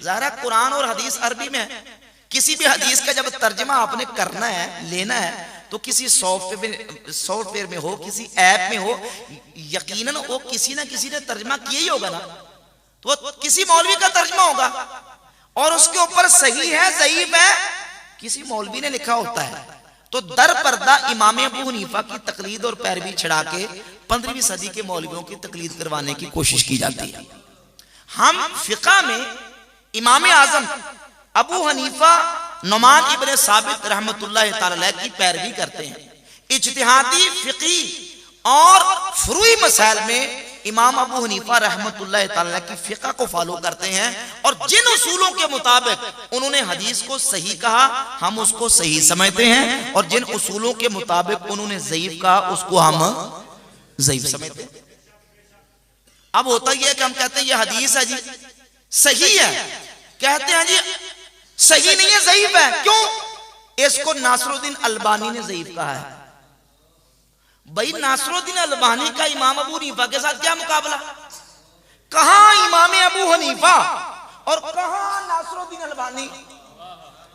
ज़ाहिर है कुरान और हदीस अरबी में, किसी भी हदीस का जब तर्जमा आपने करना है, लेना है, तो किसी सॉफ्टवेयर में हो, किसी ऐप में हो, यकीनन वो किसी ना किसी ने तर्जमा किया ही होगा ना, तो किसी मौलवी का तर्जमा होगा और उसके ऊपर सही है ज़ईफ है किसी मौलवी ने लिखा होता है। तो दर पर्दा इमाम अबू हनीफा की तकलीद और पैरवी छिड़ा के 15वीं सदी के मौलवियों की तकलीद करवाने की कोशिश की जाती है। हम फिक़ा में इमाम आज़म अबू हनीफा नुमान इब्न साबित रहमतुल्लाह तआला अलैह की पैरवी करते हैं। इज्तिहादी फिक़ी और फुरूई मसाइल में इमाम अबू हनीफा रहमतुल्लाह तआला की फिक़ा को फॉलो करते हैं और जिन उसूलों के मुताबिक उन्होंने हदीस को सही कहा हम उसको सही समझते हैं, और जिन उसूलों के मुताबिक उन्होंने ज़ईफ कहा उसको हम ज़ईफ समझते हैं। अब होता यह है कि हम कहते हैं यह हदीस है जी सही है, कहते हैं जी सही नहीं है, ज़ईफ है। क्यों? इसको नासरुद्दीन अलबानी ने ज़ईफ कहा है। भाई नासरुद्दीन अलबानी का इमाम अबू हनीफा के साथ क्या मुकाबला? कहां इमाम अबू हनीफा और कहां नासरुद्दीन अलबानी?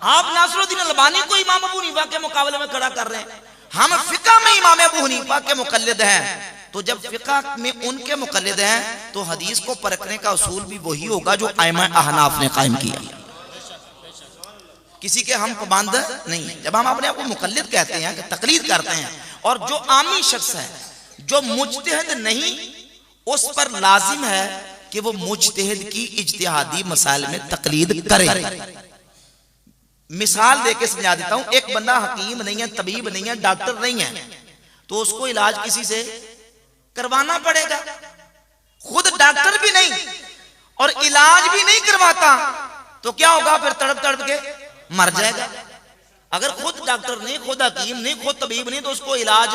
आप नासरुद्दीन अलबानी को इमाम अबू हनीफा के मुकाबले में खड़ा कर रहे हैं। हम फिक़ा में इमाम अबू हनीफा के मुक़ल्लिद हैं, तो जब फिक़ा में उनके मुक़ल्लिद हैं तो हदीस को परखने का उसूल भी वही होगा जो आइमा अहनाफ ने कायम किया। किसी के हम पाबंद नहीं। जब हम अपने आप को मुक़ल्लिद कहते हैं कि तकलीद करते हैं, और जो आमी शख्स है जो मुज्तहिद नहीं, उस पर लाजिम है कि वो मुज्तहिद की इज्तिहादी मसाइल में तकलीद करे। मिसाल देके समझा देता हूं। एक बंदा हकीम नहीं है, तबीब नहीं है, डॉक्टर नहीं है, तो उसको इलाज किसी से करवाना पड़ेगा। खुद डॉक्टर भी नहीं और इलाज भी नहीं करवाता तो क्या होगा? फिर तड़प तड़प के मर जाएगा। अगर खुद डॉक्टर नहीं, खुद हकीम नहीं, खुद तबीब नहीं, तो उसको इलाज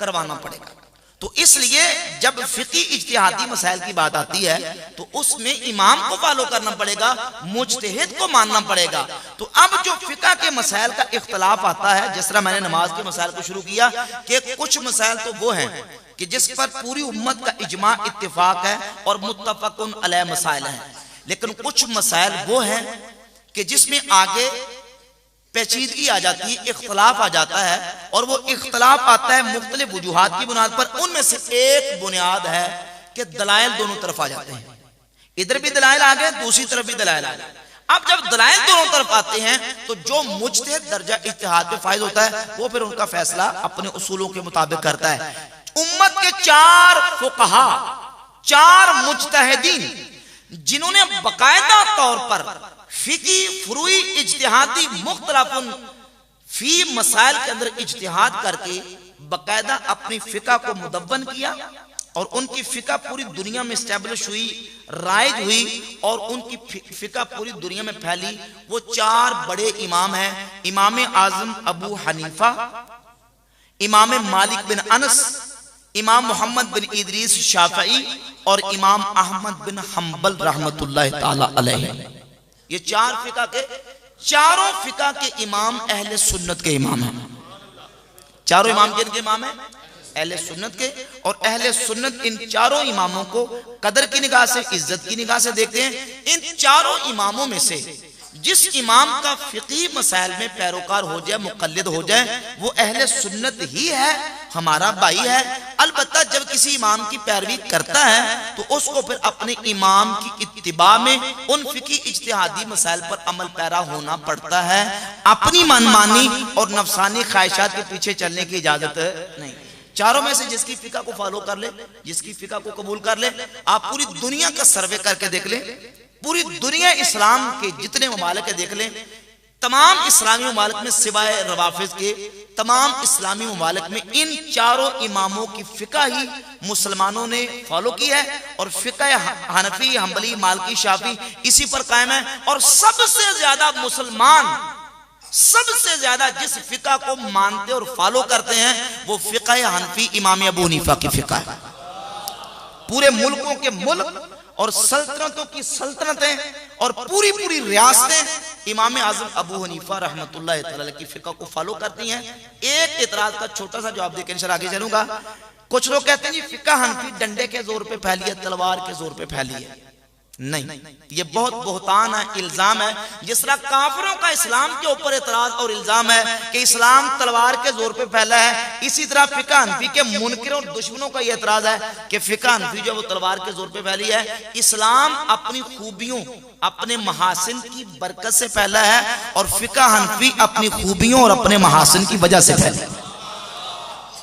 करवाना पड़ेगा। तो इसलिए जब फिक़ी इज्तिहादी मसाइल की बात आती है तो उसमें इमाम को फॉलो करना पड़ेगा, मुज्तहिद को मानना पड़ेगा। तो अब जो फिक़ा के मसाइल का इख्तलाफ आता है, जिस तरह मैंने नमाज के मसाइल को शुरू किया कि कुछ मसाइल तो वो हैं कि जिस पर पूरी उम्मत का इजमा इत्तिफाक है और मुत्तफ़क़ुन अलैह मसाइल हैं, लेकिन कुछ मसाइल वो हैं कि जिसमें आगे पेचीदगी आ जाती है, इख्तलाफ आ जाता है, और वो इख्तलाफ आता है मुख्तलिफ वजूहात की बुनियाद पर। उनमें से एक बुनियाद है कि दलाइल दोनों तरफ आ जाते हैं, इधर भी दलाइल आ गए, दूसरी तरफ भी दलाइल आ गए। अब जब दलाइल दोनों तरफ आते हैं तो जो मुज्तहिद दर्जा इज्तिहाद पे फायदा होता है वो फिर उनका फैसला अपने उसूलों के मुताबिक करता है। उम्मत के 4 फुक़हा, 4 मुज्तहिदीन जिन्होंने बाकायदा तौर पर फिकी फुरूई इज्तिहादी मुख्तलिफुन फी मसाइल के अंदर इज्तिहाद करके बाकायदा अपनी फिका को मुदव्वन किया, और उनकी फिका पूरी दुनिया में स्टैब्लिश हुई, राइज हुई, और उनकी फिका पूरी दुनिया में फैली। वो 4 बड़े इमाम हैं। इमाम आज़म अबू हनीफा, इमाम मालिक बिन अनस, इमाम मोहम्मद बिन इदरीस शाफ़ई और इमाम अहमद बिन हम्बल रहमतुल्लाह ताला अलैह। ये 4 फिका के, चारों फिका के इमाम अहले सुन्नत के इमाम हैं। चारों इमाम किनके इमाम है? अहले सुन्नत के। और अहले सुन्नत इन चारों इमामों को कदर की निगाह से, इज्जत की निगाह से देखते हैं। इन चारों इमामों में से जिस इमाम का फिक़ही मसाइल में पैरोकार हो जाए, मुक़ल्लिद हो जाए, वो अहले सुन्नत ही है, हमारा भाई है। अलबत्ता जब किसी इमाम की पैरवी करता है तो उसको फिर अपने इमाम की इत्तिबा में उन फिक़ही इज्तिहादी मसाइल पर अमल पैरा होना पड़ता है। अपनी मनमानी और नफसानी ख्वाहिशात के पीछे चलने की इजाजत नहीं। चारों में से जिसकी फिक़ा को फॉलो कर ले, जिसकी फिक़ा को कबूल कर ले, आप पूरी दुनिया का सर्वे करके देख ले, पूरी दुनिया इस्लाम के जितने ममालिक देख लें, तमाम इस्लामी ममालिक में सिवाय रवाफिज के तमाम इस्लामी ममालिक में इन चारों इमामों की फिक़ा ही मुसलमानों ने फॉलो की है। और फिक़ा हनफी, हम्बली, मालिकी, शाफी इसी पर कायम है। और सबसे ज्यादा मुसलमान, सबसे ज्यादा जिस फिक़ा को मानते और फॉलो करते हैं वो फिक़ा हनफी इमाम अबू हनीफा की फिक़ा है। पूरे मुल्कों के मुल्क और सल्तनतों की सल्तनतें और पूरी पूरी रियासतें इमाम आज़म अबू हनीफा रहमतुल्लाह तआला की फिक़ा को फॉलो करती हैं। एक इतराज का छोटा सा जवाब देकर इंशाअल्लाह आगे चलूंगा। कुछ लोग कहते हैं जी फिक़ा हनफी डंडे के जोर पे फैली है, तलवार के जोर पे फैली है। नहीं, ये बहुत बहुतान है, इल्जाम है। जिस तरह काफिरों का इस्लाम के ऊपर इतराज और इल्जाम है कि इस्लाम तलवार के जोर पे फैला है, इसी तरह फिक़ा हनफी के मुनकिरों और दुश्मनों का ये इतराज है कि फिक़ा हनफी जो वो तलवार के जोर पे फैली है। इस्लाम अपनी खूबियों, अपने महासिन की बरकत से फैला है और फिक़ा हनफी अपनी खूबियों और अपने महासिन की वजह से फैला है।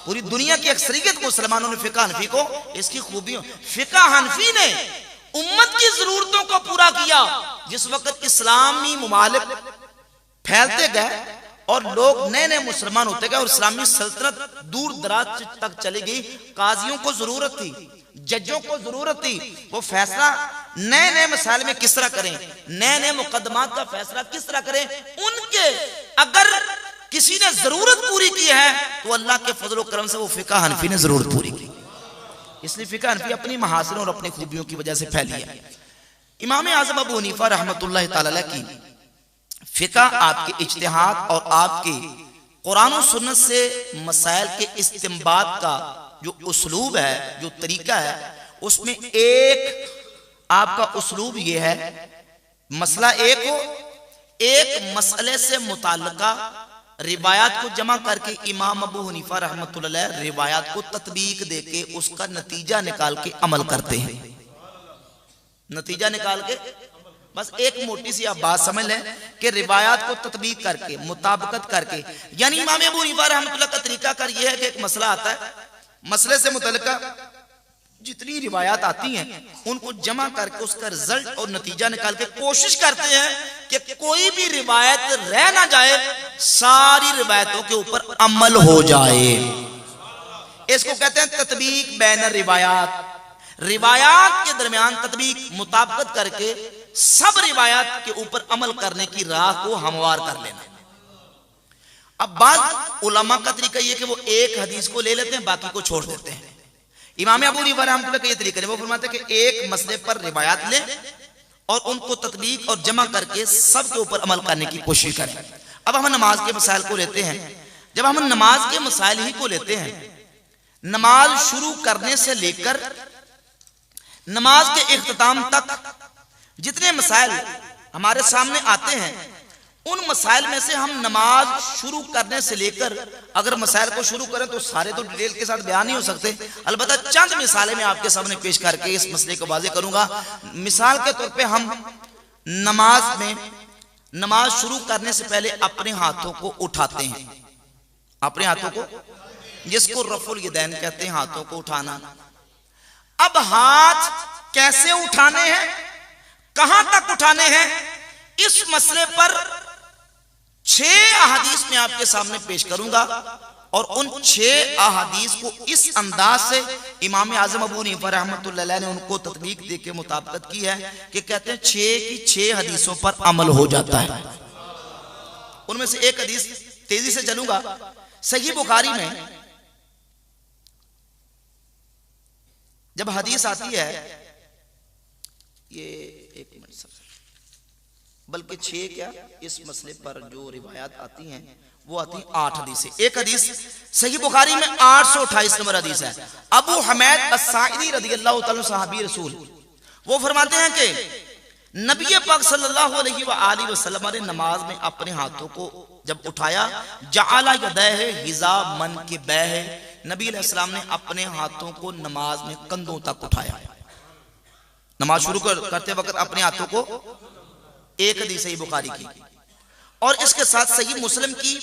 पूरी दुनिया की अक्सरियत मुसलमानों ने फिक़ा हनफी को इसकी खूबियों, फिक़ा हनफी ने उम्मत की जरूरतों को पूरा किया। जिस वक्त इस्लामी मुमालिक फैलते गए और लोग नए नए मुसलमान होते गए और इस्लामी सल्तनत दूर दराज तक चली गई, काजियों को जरूरत थी, जजों को जरूरत थी, वो फैसला नए नए मसाइल में किस तरह करें, नए नए मुकदमात का फैसला किस तरह करें। उनके अगर किसी ने जरूरत पूरी की है तो अल्लाह के फजल और करम से वो फिक़ा हनफी ने जरूरत पूरी की। इसलिए फिक़ा हनफी अपनी महासिन और अपनी खूबियों की वजह से फैली है। इमाम आज़म अबू हनीफा रहमतुल्लाह तआला की फिक़ा आपके इज्तिहाद और आपके कुरान और सुन्नत से मसाइल के इस्तिंबात का जो उसलूब है, जो तरीका है, उसमें एक आपका उसलूब ये है, मसला एक हो, एक मसले से मुताल्लिका रिवायात को जमा करके इमाम अबू हनीफा रहमतुल्लाह अलैह रिवायात को तत्बीक देके उसका नतीजा निकाल के अमल करते हैं। नतीजा निकाल के बस एक मोटी सी आप बात समझ लें कि रिवायात को तत्बीक करके, मुताबिकत करके, यानी इमाम अबू हनीफा रहमतुल्लाह का तरीका कर यह है कि एक मसला आता है, मसले से मुतल्लिका जितनी रिवायात आती हैं उनको जमा करके उसका रिजल्ट और नतीजा निकाल के कोशिश करते हैं कि कोई भी रिवायत रह ना जाए, सारी रिवायतों के ऊपर अमल हो जाए। इसको कहते हैं तत्बीक बैन रिवायात। रिवायात के दरमियान तत्बीक, मुताबिकत करके सब रिवायात के ऊपर अमल करने की राह को हमवार कर लेना। अब बाद उलमा का तरीका यह कि वो एक हदीस को ले लेते हैं, बाकी को छोड़ देते हैं। इमाम अबू हनीफा रहमतुल्लाह का ये तरीका है, वो फरमाते हैं कि एक मसले पर रिवायात लें और उनको तत्बीक और जमा करके सब के ऊपर अमल करने की कोशिश करें। अब हम नमाज के मसाइल को लेते हैं। जब हम नमाज के मसाइल ही को लेते हैं, नमाज शुरू करने से लेकर नमाज के इख्तिताम तक जितने मसाइल हमारे सामने आते हैं, उन मसाइल में से हम नमाज शुरू करने से लेकर, अगर मसाइल को शुरू करें तो सारे तो डिटेल के साथ बयान नहीं हो सकते, अलबत्ता चंद मिसालें मैं आपके सामने पेश करके इस मसले को वाज़ेह करूंगा। मिसाल के तौर पे हम नमाज में, नमाज शुरू करने से पहले अपने हाथों को उठाते हैं, अपने हाथों को, जिसको रफुल यदैन कहते हैं, हाथों को उठाना। अब हाथ कैसे उठाने हैं, कहां तक उठाने हैं, इस मसले पर 6 अहादीस में आपके सामने पेश करूंगा और उन 6 अहादीस को इस अंदाज से इमाम आज़म अबू हनीफा रहमतुल्लाह अलैह ने उनको तत्बीक देके मुताबिकत की है कि कहते हैं 6 की 6 हदीसों पर अमल हो जाता है। उनमें से एक हदीस तेजी से चलूंगा। सही बुखारी में जब हदीस आती है, ये एक मिनट सर, बल्कि 6 क्या, इस मसले पर जो रिवायात आती हैं वो आती हैं 8 हदीसें। एक हदीस सही बुखारी में 828 नंबर हदीस है। अबू हमीद अस्साइदी रज़ियल्लाहु ताला सहाबी रसूल, वो फरमाते हैं कि नबी पाक सल्लल्लाहु अलैहि वसल्लम ने नमाज में अपने हाथों को जब उठाया, जअला यदैहि हिज़ा मनकिबैहि, नबी अलैहिस्सलाम ने अपने हाथों को नमाज में कंधों तक उठाया। नमाज शुरू करते वक्त अपने हाथों को, एक हदीस सही बुखारी की, और इसके साथ सही मुस्लिम की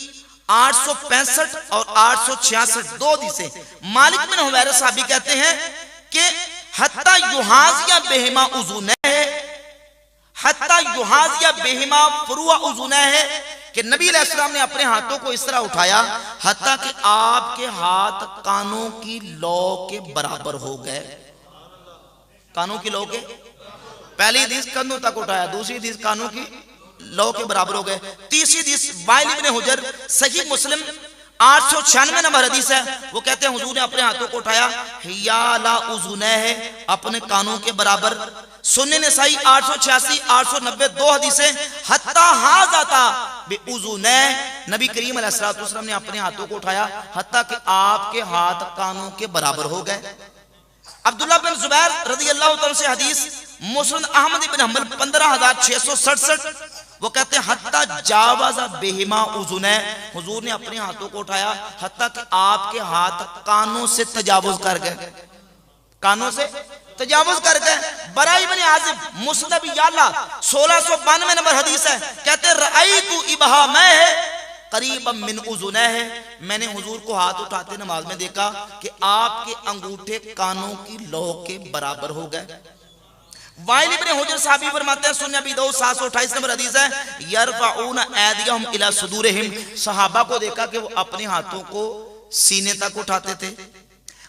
865 और 866 दो हदीसें। मालिक बिन हुवैरिस साहबी कहते हैं कि हत्ता युहाज़िया बेहिमा उज़ुनैहि, हत्ता युहाज़िया बेहिमा फुरुआ उज़ुनैहि, कि नबी अलैहिस्सलाम ने अपने हाथों को इस तरह उठाया हत्ता कि आपके हाथ कानों की लौ के बराबर हो गए। कानों की लौ के, पहली हदीस कंधों तक उठाया, दूसरी हदीस कानों की लौ के बराबर हो गए, तीसरी हदीस वाइल इब्न हुजर सही मुस्लिम 896 नंबर हदीस है। वो कहते हैं हुजूर ने अपने हाथों को उठाया हियाला उज़ुनैहि, अपने कानों के बराबर। सुन्नन नसाई 886 890 दो हदीसें। हत्ता हाज़ाता बिउज़ुनैहि, नबी करीम अलैहिस्सलातु वस्सलाम ने अपने हाथों को उठाया हत्ता कि आपके हाथ कानों के बराबर हो गए। अब्दुल्लाह बिन जुबैर रज़ियल्लाहु तआला से हदीस मुस्नद अहमद इब्न हंबल 15667, वो कहते हैं हत्ता जावाज़ा बेहिमा उज़ुनैहि, हुजूर ने अपने हाथों को उठाया हत्ता कि आपके हाथ कानों से तजावुज कर गए, कानों से तजावुज कर गए। बरा इब्न आज़िब मुस्नद याला 1692 नंबर हदीस है। कहते रअयतु इबहामैहि करीबम मिन उज़ुनैहि, मैंने हुजूर को हाथ उठाते नमाज में देखा कि आपके अंगूठे कानों की लौ के बराबर हो गए। वाइल इब्न हुजर साहबी फरमाते हैं सुन्नत अबी दाऊद 728 नंबर हदीस है, यरफऊना ऐदियहुम इला सुदूरिहिम, सहाबा को देखा कि वो अपने हाथों को सीने तक उठाते थे।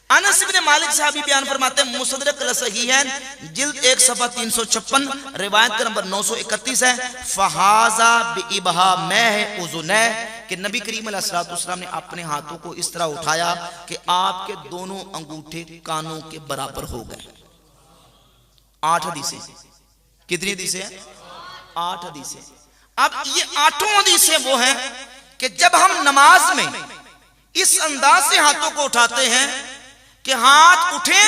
अनस इब्न मालिक साहबी बयान फरमाते हैं मुसद्दरक सहीहैन जिल्द 1 सफ़ा 356, रिवायत का नंबर 931 है, फहाजा बिइबहामैहि उज़ुनैहि, कि नबी करीम अलैहिस्सलातु वस्सलाम ने अपने हाथों को इस तरह उठाया कि आपके दोनों अंगूठे कानों के बराबर हो गए। 8 हदीसें। कितनी हदीसें? 8 हदीसें। अब ये 8 हदीसें वो हैं कि जब हम नमाज में इस अंदाज से हाथों को उठाते हैं कि हाथ उठे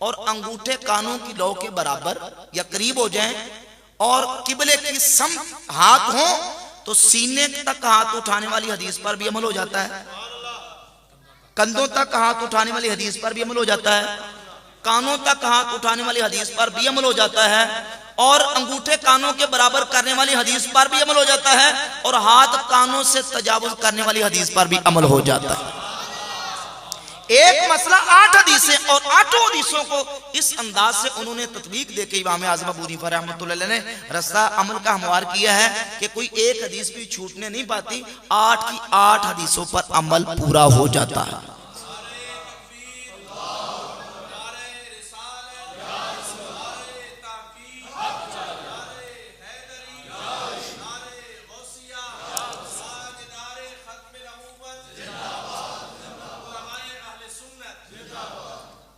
और अंगूठे कानों की लौ के बराबर या करीब हो जाएं, और किबले की सम हाथ हो तो सीने तक हाथ उठाने वाली हदीस पर भी अमल हो जाता है, कंधों तक हाथ उठाने वाली हदीस पर भी अमल हो जाता है, कानों तक हाथ उठाने वाली हदीस पर भी अमल हो जाता है, और अंगूठे कानों के बराबर करने वाली हदीस पर भी अमल हो जाता है, और हाथ कानों से तजावुज करने वाली हदीस पर भी अमल हो जाता है। एक मसला 8 हदीसें, और 8 हदीसों को इस अंदाज से उन्होंने तत्वीक देके इमाम आज़म अबू हनीफा रहमतुल्लाह अलैह ने रस्ता अमल का हमवार किया है कि कोई एक हदीस भी छूटने नहीं पाती, 8 की 8 हदीसों पर अमल पूरा हो जाता है।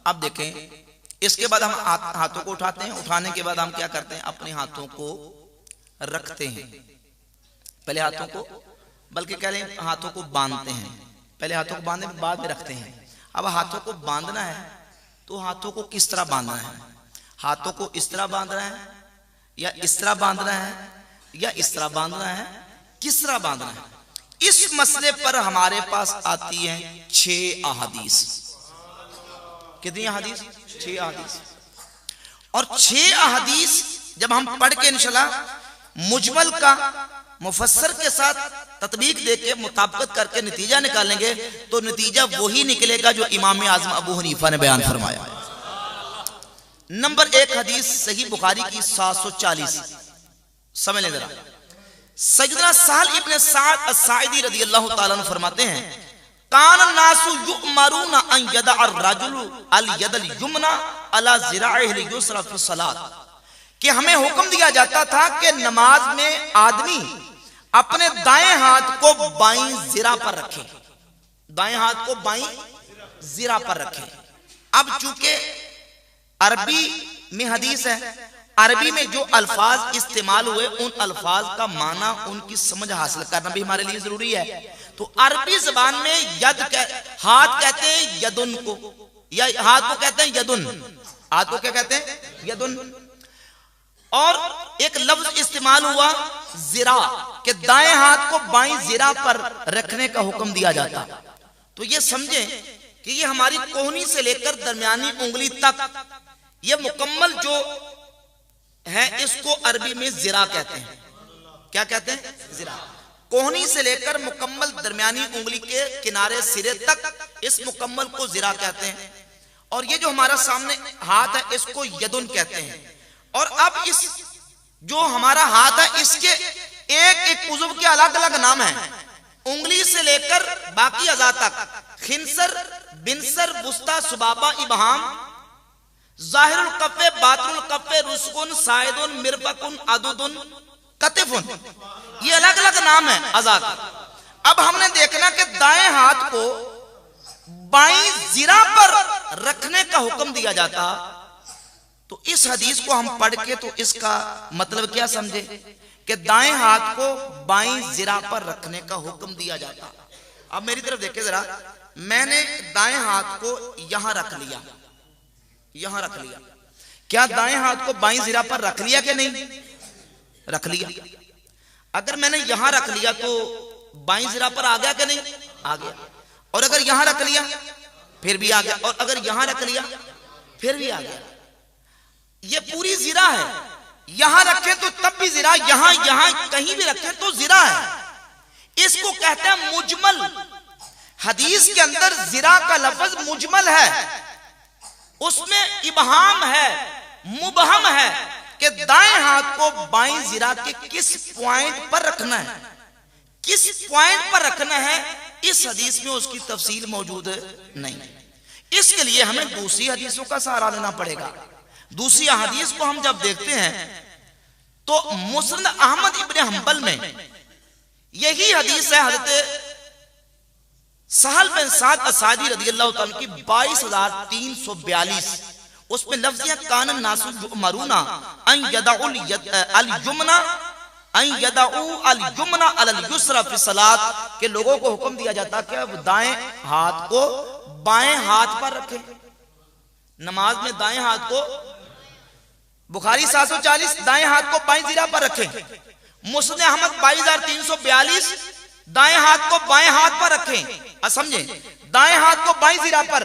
अब देखें, इसके बाद हम हाथों को उठाते हैं, उठाने के बाद हम क्या करते हैं, अपने हाथों को रखते हैं। पहले हाथों को, बल्कि कह लें हाथों को बांधते हैं, पहले हाथों को बांधे बाद में रखते हैं। अब हाथों को बांधना है तो हाथों को किस तरह बांधना है? हाथों को इस तरह बांधना है या इस तरह बांधना है या इस तरह बांधना है, किस तरह बांधना है? इस मसले पर हमारे पास आती है 6 अहादीस। कितनी अहादीस? 6 अहादीस। और 6 अहादीस जब हम पढ़ के इंशाल्लाह मुजमल का मुफस्सर के साथ तत्बीक देके मुताबिकत करके नतीजा निकालेंगे तो नतीजा वही निकलेगा जो इमाम आज़म अबू हनीफा ने बयान फरमाया। नंबर 1 हदीस सही बुखारी की 740, समझ लें जरा। सैयदना सहल इब्न सअद अस्साइदी रज़ियल्लाहु ताला अन्हु फरमाते हैं कान नासु युअमरुना अन यदा अर्रजुलु अल यदल युमना अला ज़िराइहिल युसरा फी सलात, कि हमें हुक्म दिया जाता था कि नमाज में आदमी अपने दाएं हाथ को बाईं ज़िरा पर रखे, दाएं हाथ को बाईं ज़िरा पर रखे। अब चूंकि अरबी में हदीस है अरबी में जो अल्फाज इस्तेमाल हुए उन अल्फाज का माना, उनकी समझ हासिल करना भी हमारे लिए जरूरी है। तो अरबी जबान में हाथ कहते हैं यदुन को, या हाथ को कहते हैं यदुन, हाथ को क्या कहते हैं? यदुन। और एक लफ्ज इस्तेमाल हुआ जिरा, कि दाएं हाथ को बाईं जिरा पर रखने का हुक्म दिया जाता। तो ये समझें कि ये हमारी कोहनी से लेकर दरमियानी उंगली तक ये मुकम्मल जो है इसको अरबी में जिरा कहते हैं। क्या कहते हैं? जिरा। कोहनी से लेकर मुकम्मल दरमियानी उंगली के किनारे सिरे तक इस मुकम्मल को जिरा कहते हैं। और ये जो हमारा सामने हाथ है इसको यदुन कहते हैं। और अब इस जो हमारा हाथ है इसके एक एक उज़्व के अलग अलग नाम हैं, उंगली से लेकर बाकी अज़ा तक। खिंसर, बिनसर, वुस्ता, सुबाबा, इबहाम, जाहिरुल कफ़े, बातिनुल कफ़े, रुस्कुन, साइदुन, मिरफकुन, अदुदुन, कतिफुन, ये अलग अलग नाम है अज़ा के। अब हमने देखना कि दाएं हाथ को बाईं जिरा पर रखने का हुक्म दिया जाता। तो इस हदीस को हम पढ़ के तो इसका मतलब क्या समझे कि दाएं हाथ को बाईं जिरा पर रखने का हुक्म दिया जाता। अब मेरी तरफ देखे जरा, मैंने दाएं हाथ को यहां रख लिया, यहां रख लिया। क्या दाएं हाथ को बाईं जिरा पर रख लिया कि नहीं? रख लिया। अगर मैंने यहां रख लिया तो बाईं जिरा पर आ गया कि नहीं? आ गया। और अगर यहां रख लिया फिर भी आ गया, और अगर यहां रख लिया फिर भी आ गया। ये पूरी जिरा है। यहां रखें तो तब भी जिरा, यहां यहां कहीं भी रखें तो जिरा है। इसको कहते हैं मुजमल। हदीस के अंदर जिरा का लफ्ज मुजमल है, उसमें इबहाम है, मुबहम है कि दाएं हाथ को बाईं जिरा के किस पॉइंट पर रखना है, किस पॉइंट पर रखना है। इस हदीस में उसकी तफसील मौजूद नहीं। इसके लिए हमें दूसरी हदीसों का सहारा लेना पड़ेगा। दूसरी हदीस को हम जब देखते हैं तो मुस्नद अहमद इब्न हंबल में यही हदीस है हजरत सहल बिन साद असादी रदियल्लाहु ताला की 22,342। उसमें लफ्ज़ियां कानन नासु मरूना अन यदउल अल जुमना अन यदउ अल जुमना अल युसरा फी सलात, के लोगों को हुक्म दिया जाता कि अब दाएं हाथ को बाएं हाथ पर रखें नमाज में। दाएं हाथ को, बुखारी 740, दाएं हाथ को बाएं जिरा पर रखें। मुस्नद अहमद 22,342, दाएं हाथ को बाएं हाथ पर रखें। समझे? दाएं हाथ को बाएं जिरा पर,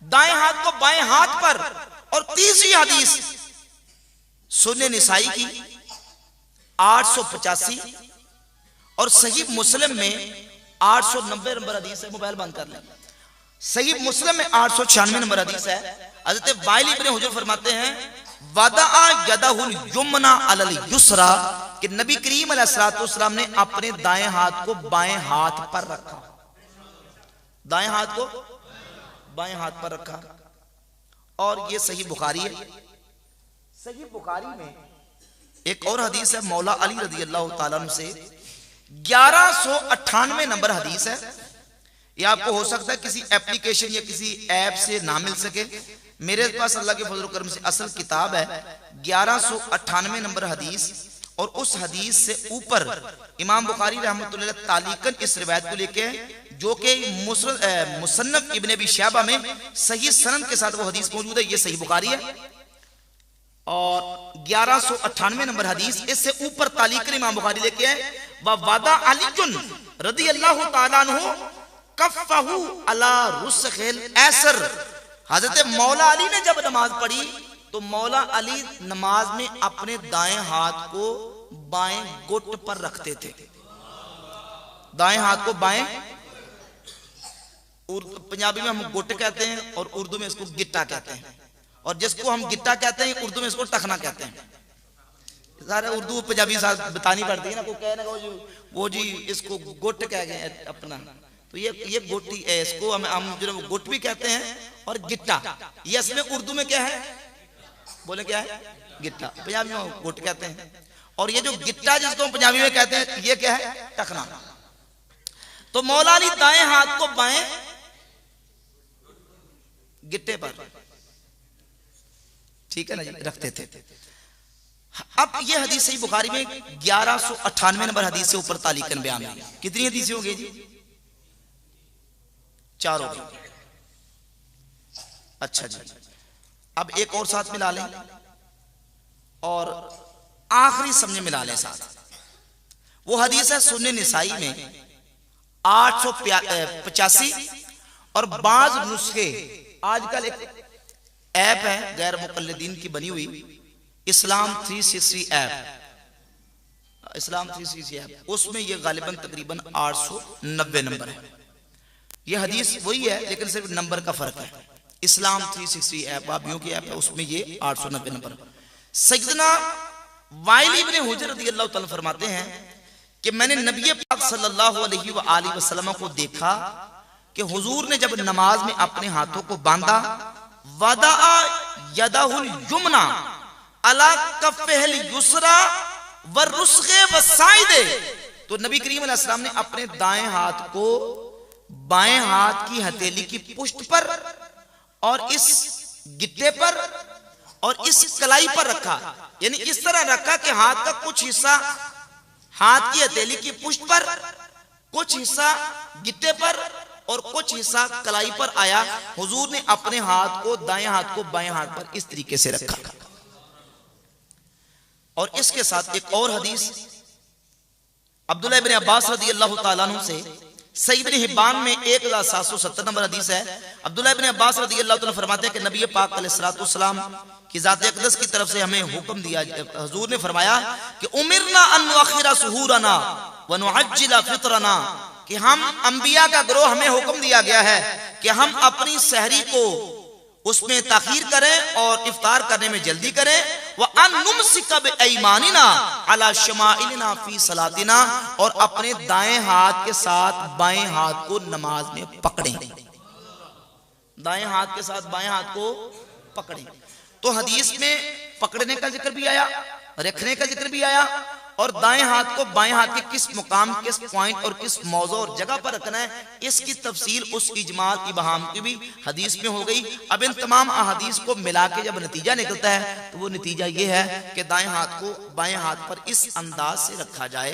दाएं हाथ को बाएं हाथ पर। और तीसरी हदीस सुन्ने निसाई की 885 और सही मुस्लिम में 890 नंबर हदीस है। मोबाइल बंद कर लें। सही मुस्लिम में 896 नंबर हदीस है। हज़रत वाइल इब्न हुजर फरमाते हैं वदा यदहुल युमना अलल युसरा, कि नबी करीम अलैहिस्सलाम ने अपने दाएं हाथ को बाएं हाथ पर रखा, दाएं हाथ को बाएं हाथ पर रखा। और ये सही बुखारी है। सही बुखारी में एक और हदीस है मौला अली रदियल्लाहु ताला अन्हु से 1198 नंबर हदीस है। ये आपको हो सकता है किसी एप्लीकेशन या किसी ऐप से ना मिल सके। मेरे पास अल्लाह के फजल करम से असल किताब है 1198 नंबर हदीस। और उस हदीस से ऊपर इमाम बुखारी रहमतुल्लाह अलैह तालीकन इस रिवायत को लेके, जो कि मुसन्नफ इब्न अबी शैबा में सही सनद के साथ वो हदीस मौजूद है। ये सही बुखारी है। और 1198 नंबर हदीस, इससे ऊपर तालीकन इमाम बुखारी लेके है वदा अलीजुन रदियल्लाहु ताला अन्हु कफ़हु अला रुस्खिल ऐसर। हजरत मौला अली ने जब नमाज पढ़ी तो मौला अली नमाज में अपने दाएं हाथ को बाएं गुट पर रखते थे। दाएं हाथ को बाएं, पंजाबी में हम गुट कहते हैं और उर्दू में इसको गिट्टा कहते हैं। और जिसको हम गिट्टा कहते हैं उर्दू में इसको टखना कहते हैं। सारे उर्दू पंजाबी साथ बतानी पड़ती है ना। कोई कहे ना वो जी इसको गुट कह गए अपना, तो ये गोटी है। इसको हम जो गुट भी कहते हैं और गिट्टा। ये इसमें उर्दू में क्या है? बोले क्या है? गिट्टा। पंजाबी में गुट कहते हैं। और ये जो गिट्टा जिसको पंजाबी में कहते हैं ये क्या है? टखना। तो मौला अली दाएं हाथ को बाएं गिट्टे पर, ठीक है ना जी, रखते थे। अब ये हदीस सही बुखारी में 1198 नंबर हदीस से ऊपर तालीकन बयान है। कितनी हदीसें हो गई जी? 4 हो गई। अच्छा जी, अब एक और साथ मिला लें और आखिरी समझे मिला लें साथ। वो हदीस है सुन्ने निसाई में 885 और बाज नुस्खे, आजकल एक ऐप है गैर मुकल्लिदीन की बनी हुई इस्लाम 360 ऐप, इस्लाम 360 ऐप, उसमें ये गालिबन तकरीबन 890 नंबर है। ये हदीस वही है लेकिन सिर्फ नंबर का फर्क है। इस्लाम 360 ऐप वाबियों की ऐप है, उसमें ये 890 नंबर। सैयदना वाइल इब्न हुजर रदियल्लाहु ताला फरमाते हैं कि मैंने नबी पाक सल्लल्लाहु अलैहि वसल्लम को देखा कि हुजूर ने जब नमाज में अपने हाथों को बांधा, वदा यदाहुल युमना अला कफ़िल युसरा व रुस्गे व साइदे, तो नबी करीम अलैहि सलाम ने अपने दाएं हाथ को बाएं हाथ की हथेली की पुष्ट पर और इस गिट्टे पर और इस कलाई पर रखा, यानी इस तरह रखा कि हाथ का कुछ हिस्सा हाथ की हथेली की पुष्ट पर, कुछ हिस्सा गिट्टे पर और कुछ हिस्सा कलाई पर आया। हुजूर ने अपने हाथ को दाएं हाथ को बाएं हाथ पर इस तरीके से रखा। और इसके साथ एक और हदीस अब्दुल्लाह इब्न अब्बास रदियल्लाहु ताला अन्हु से सही इब्न हिब्बान में 1770 नंबर हदीस है। अब्दुल्लाह इब्न अब्बास रदियल्लाहु ताला फरमाते हैं कि नबी पाक अलैहिस्सलातु वस्सलाम की ज़ात अक़दस की तरफ से हमें हुक्म दिया, हुजूर ने फरमाया कि उमिरना अन नुअख़िरा सुहूरना व नुअज्जिला फित्रना, कि हम अंबिया का ग्रोह, हमें हुक्म दिया गया है कि हम अपनी सहरी को उसमें ताखीर करें और इफ्तार करने में जल्दी करें। व अन नुमसिका बिअयमानिना अला शमाइलिना फी सलातिना, और अपने दाएं हाथ के साथ बाएं हाथ को नमाज में पकड़ें, दाएं हाथ के साथ बाएं हाथ को पकड़ें। तो हदीस में पकड़ने का जिक्र भी आया, रखने का जिक्र भी आया, और दाएं हाथ को बाएं हाथ के किस मुकाम, किस पॉइंट और किस मौजू और जगह पर रखना है, इसकी तफसील उस इजमाल इबहाम की भी हदीस में हो गई। अब इन तमाम अहादीस को मिला के जब नतीजा निकलता है तो वो नतीजा ये है कि दाएं हाथ को बाएं हाथ पर इस अंदाज से रखा जाए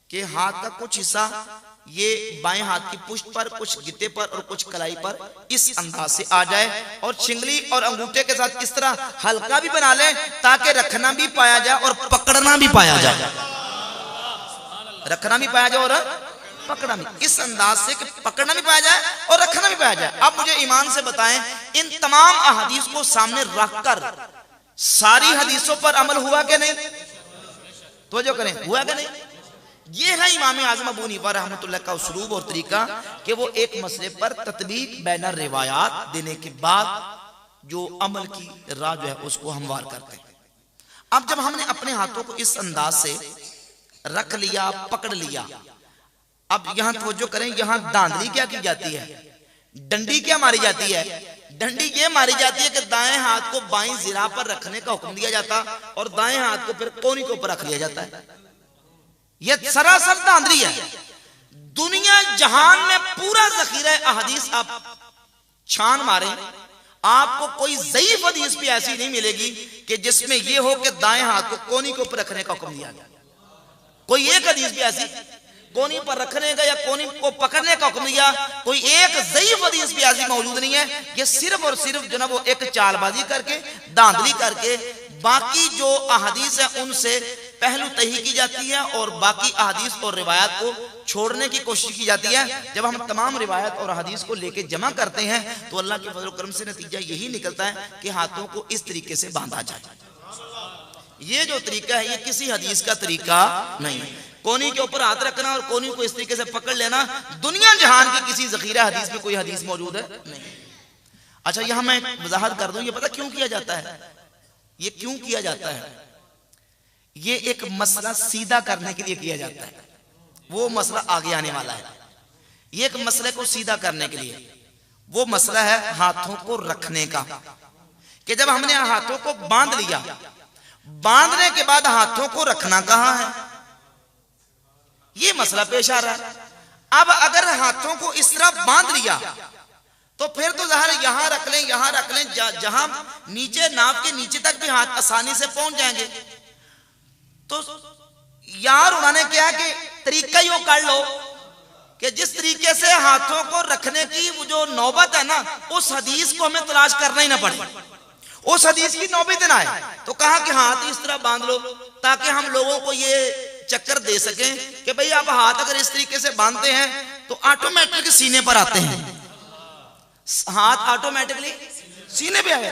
कि हाथ का कुछ हिस्सा ये बाएं हाथ की पुष्ट पर, कुछ गिट्टे पर और कुछ कलाई पर इस अंदाज से आ जाए, और चिंगली और अंगूठे के साथ इस तरह हल्का भी बना ले ताकि रखना भी पाया जाए और पकड़ना भी पाया जाए, रखना भी पाया जाए और पकड़ना भी, इस अंदाज से कि पकड़ना भी पाया जाए और रखना भी पाया जाए। अब मुझे ईमान से बताएं, इन तमाम अहादीस को सामने रखकर सारी हदीसों पर अमल हुआ कि नहीं? तो जो करें, हुआ कि नहीं? ये है इमाम आज़म अबू हनीफा रहमतुल्लाह का उसलूब और तरीका कि वो एक मसले पर तत्बीक बैन रिवायात देने के बाद जो अमल की राह जो है उसको हमवार करते हैं। अब जब हमने अपने हाथों को इस अंदाज से रख लिया, पकड़ लिया, अब यहां तवज्जो करें, यहां दांदली क्या की जाती है, डंडी क्या मारी जाती है? डंडी ये मारी जाती है कि दाएं हाथ को बाईं जिरा पर रखने का हुक्म दिया जाता और दाएं हाथ को फिर कोनी के ऊपर रख लिया जाता है। यह सरासर धांधली है। दुनिया जहान में पूरा जखीरा अहदीस आप छान मारे, आपको कोई ज़ईफ हदीस भी ऐसी नहीं मिलेगी कि जिसमें यह हो कि दाएं हाथ को कोनी के ऊपर रखने का हुक्म दिया गया। कोई एक हदीस भी ऐसी कोनी पर रखने का या कोनी को पकड़ने का हुक्म दिया, कोई एक ज़ईफ हदीस भी ऐसी मौजूद नहीं है। ये सिर्फ और सिर्फ जो ना वो एक चालबाजी करके, धांधली करके, बाकी जो अहदीस है उनसे पहलू तही की जाती है और बाकी अहदीस और रिवायत को छोड़ने की कोशिश की जाती है। जब हम तमाम रिवायत और अहदीस को लेके जमा करते हैं तो अल्लाह के फजल करम से नतीजा यही निकलता है कि हाथों को इस तरीके से बांधा जाए। ये जो तरीका है ये किसी हदीस का तरीका नहीं। कोनी के ऊपर हाथ रखना और कोनी को इस तरीके से पकड़ लेना दुनिया जहान की किसी जखीरा हदीस में कोई हदीस मौजूद है नहीं। अच्छा, यहां मैं वजाहत कर दूं, ये पता क्यों किया जाता है? ये क्यों किया जाता है? ये एक मसला सीधा करने के लिए किया जाता है। वो मसला आगे आने वाला है। ये एक मसले को सीधा करने के लिए, वो मसला है हाथों को रखने का, कि जब हमने हाथों को बांध लिया, बांधने के बाद हाथों को रखना कहां है, ये मसला पेश आ रहा है। अब अगर हाथों को इस तरह बांध लिया तो फिर तो ज़ाहिर यहां रख लें, यहां रख लें, जहां नीचे नाव के नीचे तक भी हाथ आसानी से पहुंच जाएंगे। तो यार उन्होंने क्या कि तरीका यो कर लो कि जिस तरीके से हाथों को रखने की वो जो नौबत है ना, उस हदीस को हमें तलाश करना ही ना पड़े, उस हदीस की नौबत ना आए। तो कहा कि हाथ इस तरह बांध लो ताकि हम लोगों को ये चक्कर दे सकें कि भाई आप हाथ अगर इस तरीके से बांधते हैं तो ऑटोमेटिक सीने पर आते हैं, हाथ ऑटोमेटिकली सीने पे आए।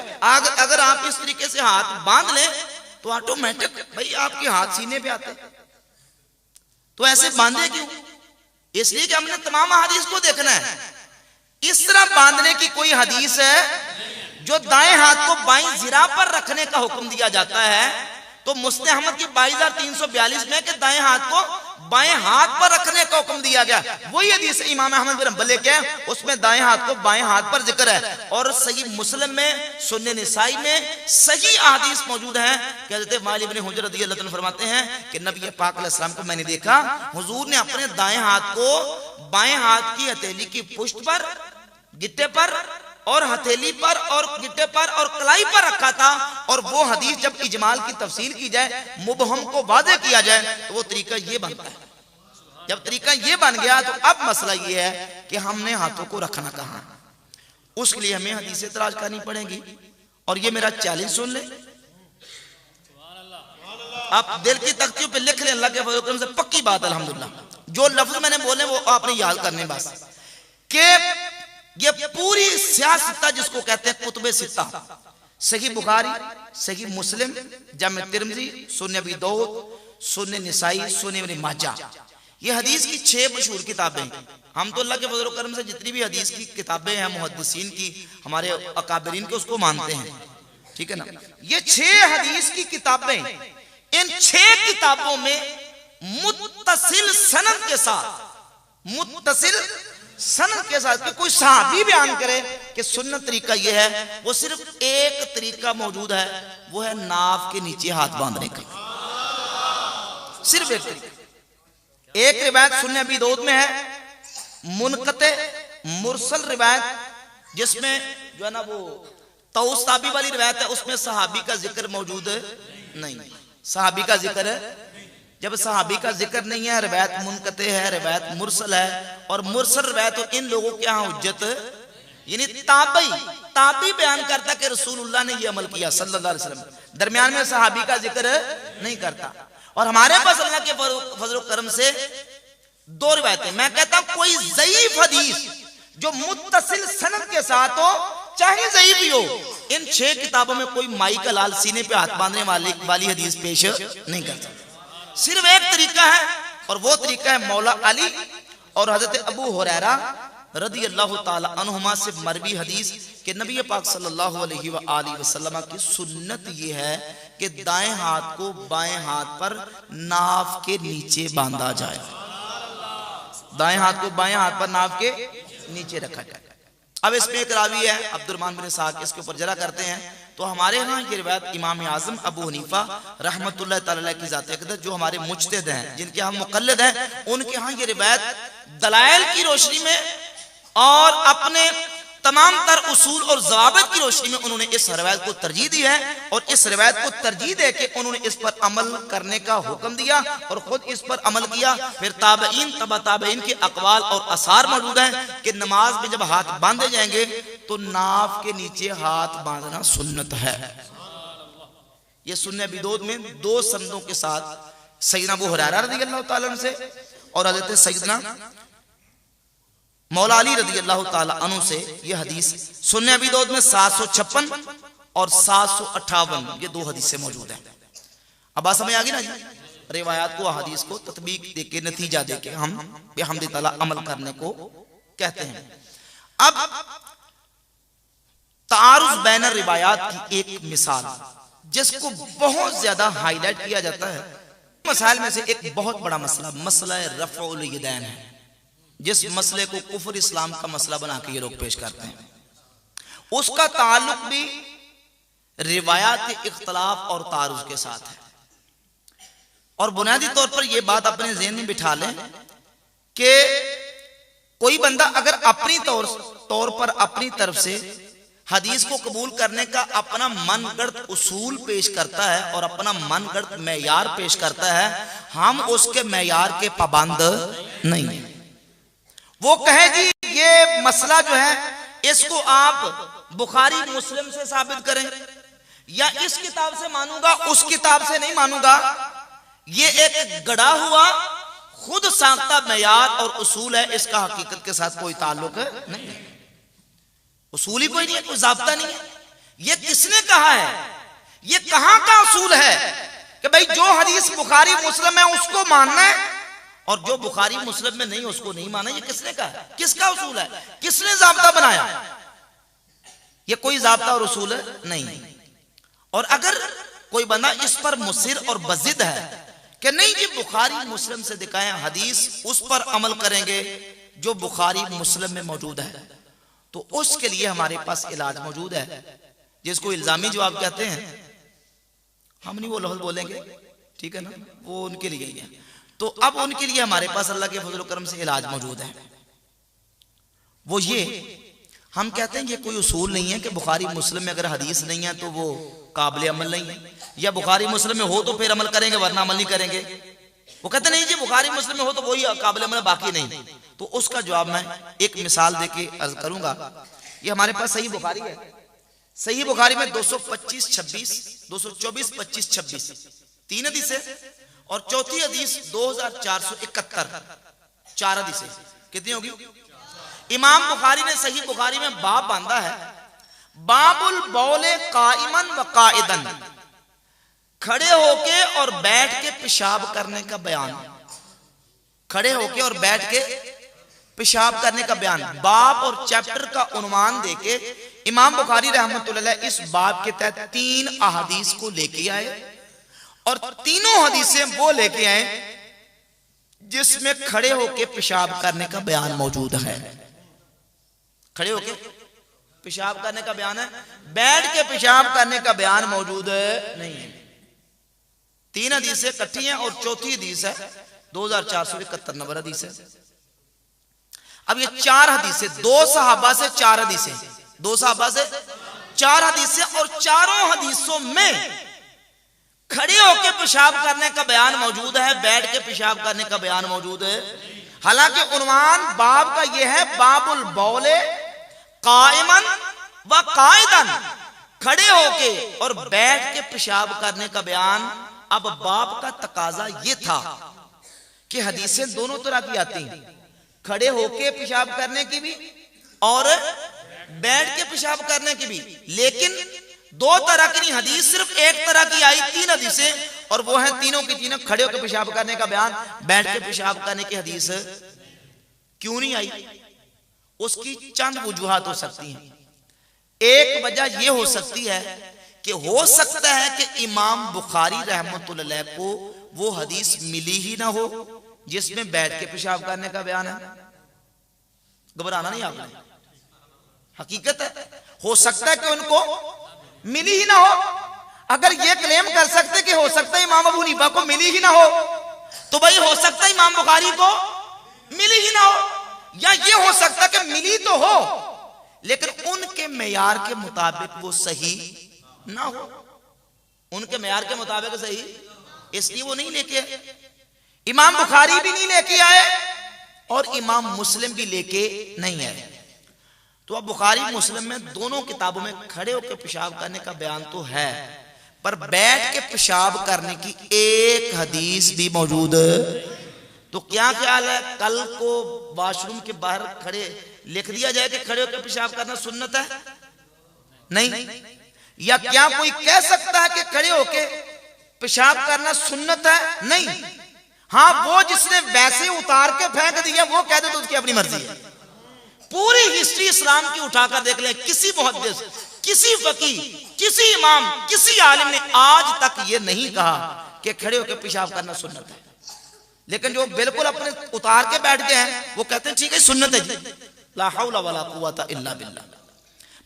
अगर आप इस तरीके से हाथ बांध लें तो ऑटोमेटिक भाई आपके हाथ सीने पे आते हैं। तो ऐसे बांधे क्यों? इसलिए कि हमने तमाम हदीस को देखना है। इस तरह बांधने की कोई हदीस है जो दाएं हाथ को बाईं जिरा पर रखने का हुक्म दिया जाता है, तो मुस्लिम अहमद की 22,342 में कि दाएं हाथ को बाएं हाथ पर रखने का हुक्म दिया गया, वही हदीस इमाम अहमद बिन हंबल के, उसमें दाएं हाथ को बाएं हाथ पर जिक्र है। और सही मुस्लिम में, सुन्ने निसाई में सही हदीस मौजूद है कि हज़रत वाली इब्न हुजर रज़ियल्लाहु अन्हु फरमाते हैं कि नबी पाक अलैहि सलाम को मैंने देखा, हुजूर ने अपने दाएं हाथ को बाएं हाथ की हथेली की पुष्ट पर, गिट्टे पर और हथेली पर और गिट्टे पर और कलाई पर रखा था। और वो हदीस जब इजमाल की तफसील की जाए, मुबहम को वादे किया जाए, तो वो तरीका ये बनता है। जब तरीका ये बन गया तो अब मसला ये है कि हमने हाथों को रखना कहाँ, उसके लिए हमें हदीसें तलाश करनी पड़ेगी। और ये मेरा चैलेंज सुन ले, आप दिल की तख्तियों पे लिख लें, अल्लाह के फजल से पक्की बात अल्हम्दुलिल्लाह। जो लफ्ज मैंने बोले वो आपने याद करने बस, कि ये पूरी सियासत जिसको कहते हैं कुतुबे सित्ता, सही बुखारी, सही मुस्लिम, जामे तिरमिज़ी, सुन्ने अबी दाऊद, सुन्ने निसाई, सुन्ने इब्न माजा, ये हदीस की 6 मशहूर किताबें। हम तो अल्लाह के फजल करम से जितनी भी हदीस की किताबें हैं मुहद्दिसीन की, हमारे अकाबरीन के, उसको मानते हैं, ठीक है ना। ये 6 हदीस की किताबें, इन 6 किताबों में मुत्तसिल सनद के साथ, मुत्तसिल सनद के साथ कि कोई सहाबी बयान करे कि सुन्नत तरीका यह है, वो सिर्फ एक तरीका मौजूद है, वो है नाफ के नीचे हाथ बांधने का, सिर्फ एक तरीका। एक रिवायत सुन्ने अबी दाऊद में है, मुनक़ते मुरसल रिवायत, जिसमें जो है ना वो तौस ताबी वाली रिवायत है, उसमें सहाबी का जिक्र मौजूद नहीं, सहाबी का जिक्र है। जब सहाबी का जिक्र नहीं है, रिवायत मुनक़ते है, रिवायत मुरसल है, और मुरसल रिवायत तो इन लोगों के यहाँ हुज्जत, यानी ताबी बयान करता कि रसूलुल्लाह ने ये अमल किया सल्लल्लाहु अलैहि वसल्लम, दरमियान में सहाबी का जिक्र नहीं करता। और हमारे पास अल्लाह के फजल करम से 2 रिवायतें, मैं कहता हूं कोई ज़ईफ हदीस जो मुत्तसिल सनद के साथ हो, चाहे ज़ईफ ही हो, इन 6 किताबों में कोई माई का लाल सीने पे हाथ बांधने वाली हदीस पेश नहीं कर सकता। सिर्फ एक तरीका है, और वो तरीका है मौला अली और हजरत अबू हुरैरा रदियल्लाहु ताला अन्हुमा से मरवी हदीस कि नबी पाक सल्लल्लाहु अलैहि वसल्लम की सुन्नत ये है कि दाएं हाथ को बाएं हाथ पर नाफ के नीचे बांधा जाए, दाएं हाथ को बाएं हाथ पर नाफ के नीचे रखा जाए। अब इसमें एक रावी है अब्दुर्रहमान बिन इसहाक, इसके ऊपर जरा करते हैं। तो हमारे यहाँ ये रिवायत इमाम आज़म अबू हनीफा रहमतुल्लाह तआला की ज़ात अक़दस, जो हमारे मुज्तहिद हैं, जिनके हम मुक़ल्लिद हैं, उनके यहाँ ये रिवायत दलाइल की रोशनी में और अपने तमाम तर उसूल और ज़वाबित की रोशनी में उन्होंने इस रिवायत को तरजीह दी है। और इस रिवायत को तरजीह देके उन्होंने इस पर अमल करने का हुक्म दिया और खुद इस पर अमल किया। फिर ताबईन, तबा ताबईन के अक़वाल और आसार मौजूद हैं कि नमाज में जब हाथ बांधे जाएंगे तो नाफ के नीचे हाथ बांधना सुन्नत है। ये सुन्ने अबी दाऊद में 2 संदों के साथ सैयदना अबू हुरैरा रज़ियल्लाहु ताला अन्हु से और हज़रत सैयदना मौला अली रज़ियल्लाहु ताला अन्हु से ये हदीस सुन्ने अबी दाऊद में 756 और 758 ये 2 हदीसें मौजूद हैं। अब बात समझ आ गई ना जी। रिवायात को, हदीस को तत्बीक देके, नतीजा देके हम बिहम्दि ताला अमल करने को कहते हैं। अब तारुज़ बैन रिवायात की एक मिसाल जिसको बहुत ज्यादा हाईलाइट किया जाता है, मसाइल में से एक बहुत बड़ा मसला, मसला रफ़उल यदैन है, जिस मसले को कुफ्र इस्लाम का मसला बना के ये लोग पेश करते हैं। उसका ताल्लुक भी रिवायात के इख्तलाफ और तारुज़ के साथ है। और बुनियादी तौर पर यह बात अपने ज़हन में बिठा लें कि कोई बंदा अगर अपनी तौर पर अपनी तरफ से हदीस को कबूल करने का अपना मनगढ़ंत उसूल पेश करता है और अपना मनगढ़ंत मेयार पेश करता है, हम उसके मेयार के पाबंद नहीं है। वो कहे जी ये मसला जो है इसको आप बुखारी मुस्लिम से साबित करें, या इस किताब से मानूंगा उस किताब से नहीं मानूंगा, ये एक गढ़ा हुआ खुद साख्ता मेयार और उसूल है, इसका हकीकत के साथ कोई ताल्लुक नहीं है, उसूल ही कोई नहीं है, कोई ज़ाब्ता नहीं है। ये किसने कहा है, ये कहां का उसूल है कि भाई जो हदीस बुखारी मुस्लिम है उसको मानना है और जो बुखारी मुस्लिम में नहीं उसको नहीं माना? ये किसने कहा है, किसका उसूल है, किसने ज़ाब्ता बनाया? ये कोई ज़ाब्ता और उसूल नहीं। और अगर कोई बंदा इस पर मुसिर और बजिद है कि नहीं जी बुखारी मुस्लिम से दिखाएं हदीस, उस पर अमल करेंगे जो बुखारी मुस्लिम में मौजूद है, तो उसके लिए हमारे पास इलाज मौजूद है, जिसको इल्जामी जवाब कहते हैं। हम नहीं वो लफ्ज़ बोलेंगे, ठीक है ना, वो उनके लिए ही है। तो अब उनके लिए हमारे पास अल्लाह के फजल करम से इलाज मौजूद है। वो ये हम कहते हैं ये कोई उसूल नहीं है कि बुखारी मुस्लिम में अगर हदीस नहीं है तो वो काबिल अमल नहीं है, या बुखारी मुस्लिम में हो तो फिर अमल करेंगे वरना अमल नहीं करेंगे। वो कहते नहीं जी बुखारी मुस्लिम में हो तो वही काबिल अमल, बाकी नहीं। तो उसका जवाब मैं एक मिसाल देके अर्ज करूंगा। ये हमारे पास सही बुखारी है, सही बुखारी में 225 26 224 25 26 तीन हदीस है, और चौथी हदीस 2471 चार हदीस है। कितनी होगी? इमाम बुखारी ने सही बुखारी में बाब बांधा है, बाबुल बौले काइमन व काइदन, खड़े होके और बैठ के पेशाब करने का बयान, खड़े होके और बैठ के पेशाब करने का बयान। बाब और चैप्टर का उन्वान देके इमाम बुखारी रहमतुल्लाह अलैह इस बाब के तहत 3 अहादीस को लेके आए, और तीनों हदीसें वो लेके आए जिसमें खड़े होके पेशाब करने का बयान मौजूद है। खड़े होके पेशाब करने का बयान है, बैठ के पेशाब करने का बयान मौजूद नहीं है। 3 हदीसें इकट्ठी हैं और चौथी हदीस है 2471 नंबर हदीस है। अब ये 4 हदीसें, 2 सहाबा से 4 हदीसें, 2 सहाबा से 4 हदीसें, और चारों हदीसों में खड़े होके पेशाब करने का बयान मौजूद है, बैठ के पेशाब करने का बयान मौजूद है। हालांकि उन्वान बाब का यह है बाबुल बौले काइमन व काइदन, खड़े होके और बैठ के पेशाब करने का बयान। अब बाब का तकाजा यह था कि हदीसें दोनों तरह की आती हैं, खड़े होके पेशाब करने की भी और बैठ के पेशाब करने की भी, लेकिन 2 तरह की नहीं, हदीस सिर्फ एक तरह की आई, 3 हदीसें, और वो है तीनों की तीनों खड़े होकर पेशाब करने का बयान, बैठ के पेशाब करने की हदीस क्यों नहीं आई? उसकी चंद वजूहात हो सकती हैं। एक वजह यह हो सकती है कि हो सकता है कि इमाम बुखारी रहमतुल्लाह अलैह को वो हदीस मिली ही ना हो जिसमें बैठ के पेशाब करने का बयान है। घबराना नहीं आपने, हकीकत है। हो सकता है कि उनको मिली ही ना हो। अगर ये क्लेम कर सकते कि हो सकता है इमाम अबू हनीफा को मिली ही ना हो, तो भाई हो सकता है इमाम बुखारी को मिली ही ना हो, या ये हो सकता है कि मिली तो हो लेकिन उनके मेयार के मुताबिक वो सही ना हो, उनके मेयार के मुताबिक सही, इसलिए वो नहीं लेके आए। इमाम बुखारी भी नहीं लेके आए और इमाम मुस्लिम भी लेके नहीं आए। तो अब बुखारी मुस्लिम में दोनों किताबों में खड़े होकर पेशाब करने का बयान तो है, पर बैठ के पेशाब करने की एक हदीस भी मौजूद। तो क्या ख्याल है, कल को वॉशरूम के बाहर खड़े लिख दिया जाए कि खड़े होकर पेशाब करना सुन्नत है? नहीं। या क्या कोई कह सकता है कि खड़े होकर पेशाब करना सुन्नत है? नहीं। हाँ, वो जिसने वैसे उतार के फेंक दिया वो कह दे तो उसकी अपनी मर्जी है। पूरी हिस्ट्री इस्लाम की उठाकर देख ले, किसी मुहद्दिस, किसी फकीह, किसी इमाम, किसी आलिम ने आज तक ये नहीं कहा कि खड़े होकर पेशाब करना सुन्नत है। लेकिन जो बिल्कुल अपने उतार के बैठ गए हैं वो कहते हैं ठीक है सुन्नत है जी, ला हौला वला कुव्वता इल्ला बिल्लाह।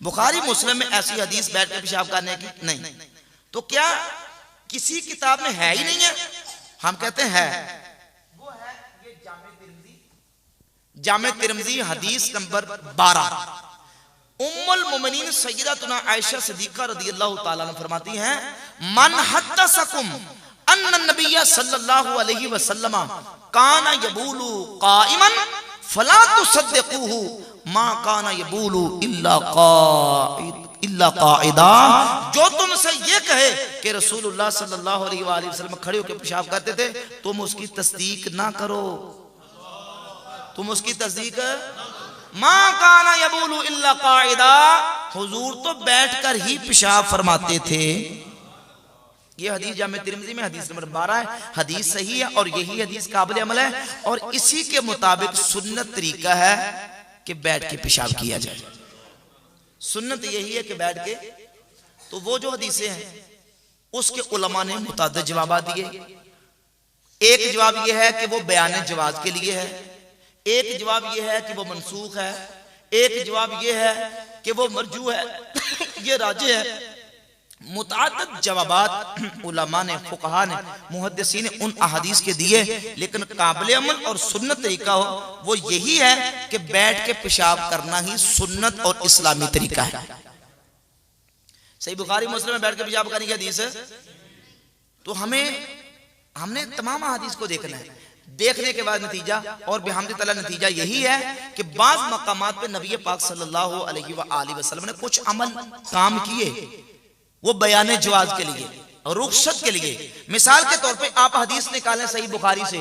बुखारी मुस्लिम में ऐसी हदीस बैठ के पेशाब करने की नहीं। तो क्या किसी किताब में है ही नहीं है? हम कहते हैं वो है ये जामे तिर्मिज़ी हदीस नंबर 12। उम्मुल मोमिनीन सय्यदतुना आयशा सिद्दीका रदियल्लाहु ताला अन्हा फरमाती हैं, मन हद्दसकुम अन्ना नबिय्य सल्लल्लाहु अलैहि वसल्लम काना यबूलु काइमन फला तुसद्दिकूहु मा काना यबूलु इल्ला काइदा। जो तुमसे ये कहे कि रसूलुल्लाह सल्लल्लाहु अलैहि वसल्लम खड़े होकर पेशाब करते थे, तुम उसकी तस्दीक ना करो, तुम उसकी तस्दीक मा काना यबूलु इल्ला काइदा। हुजूर तो बैठकर ही पेशाब फरमाते थे। ये हदीस जामे तिरमिज़ी में हदीस नंबर 12 है। हदीस सही है और यही हदीस काबिल अमल है और इसी के मुताबिक सुन्नत तरीका है कि बैठ के पेशाब किया जाए। सुन्नत यही है कि बैठ के। तो वो जो हदीसें हैं उसके उलमा ने मुताद्दिद जवाब दिए। एक जवाब ये है कि वो बयान जवाज के लिए है, एक जवाब ये है कि वो मनसूख है, एक जवाब ये है कि वो मरजू है, ये राजे है। मुताद्दिद जवाबात उलमा ने, फुकहा ने, मुहद्दिसीन ने उन अहादीस के दिए, लेकिन काबिल अमल और सुन्नत तरीका हो वो यही है कि बैठ के पेशाब करना ही सुन्नत और इस्लामी तरीका है। सही बुखारी मुस्लिम में बैठ के पेशाब करने की हदीस है। तो हमने तमाम अहादीस को देखना है। देखने के बाद नतीजा और बिहामदी तआला नतीजा यही है कि बाज़ मकामात पे नबी पाक सल्लल्लाहु अलैहि वसल्लम ने कुछ अमल काम किए, वो बयान जवाज के लिए और रुखसत के लिए। मिसाल के तौर पे आप हदीस निकालें सही बुखारी से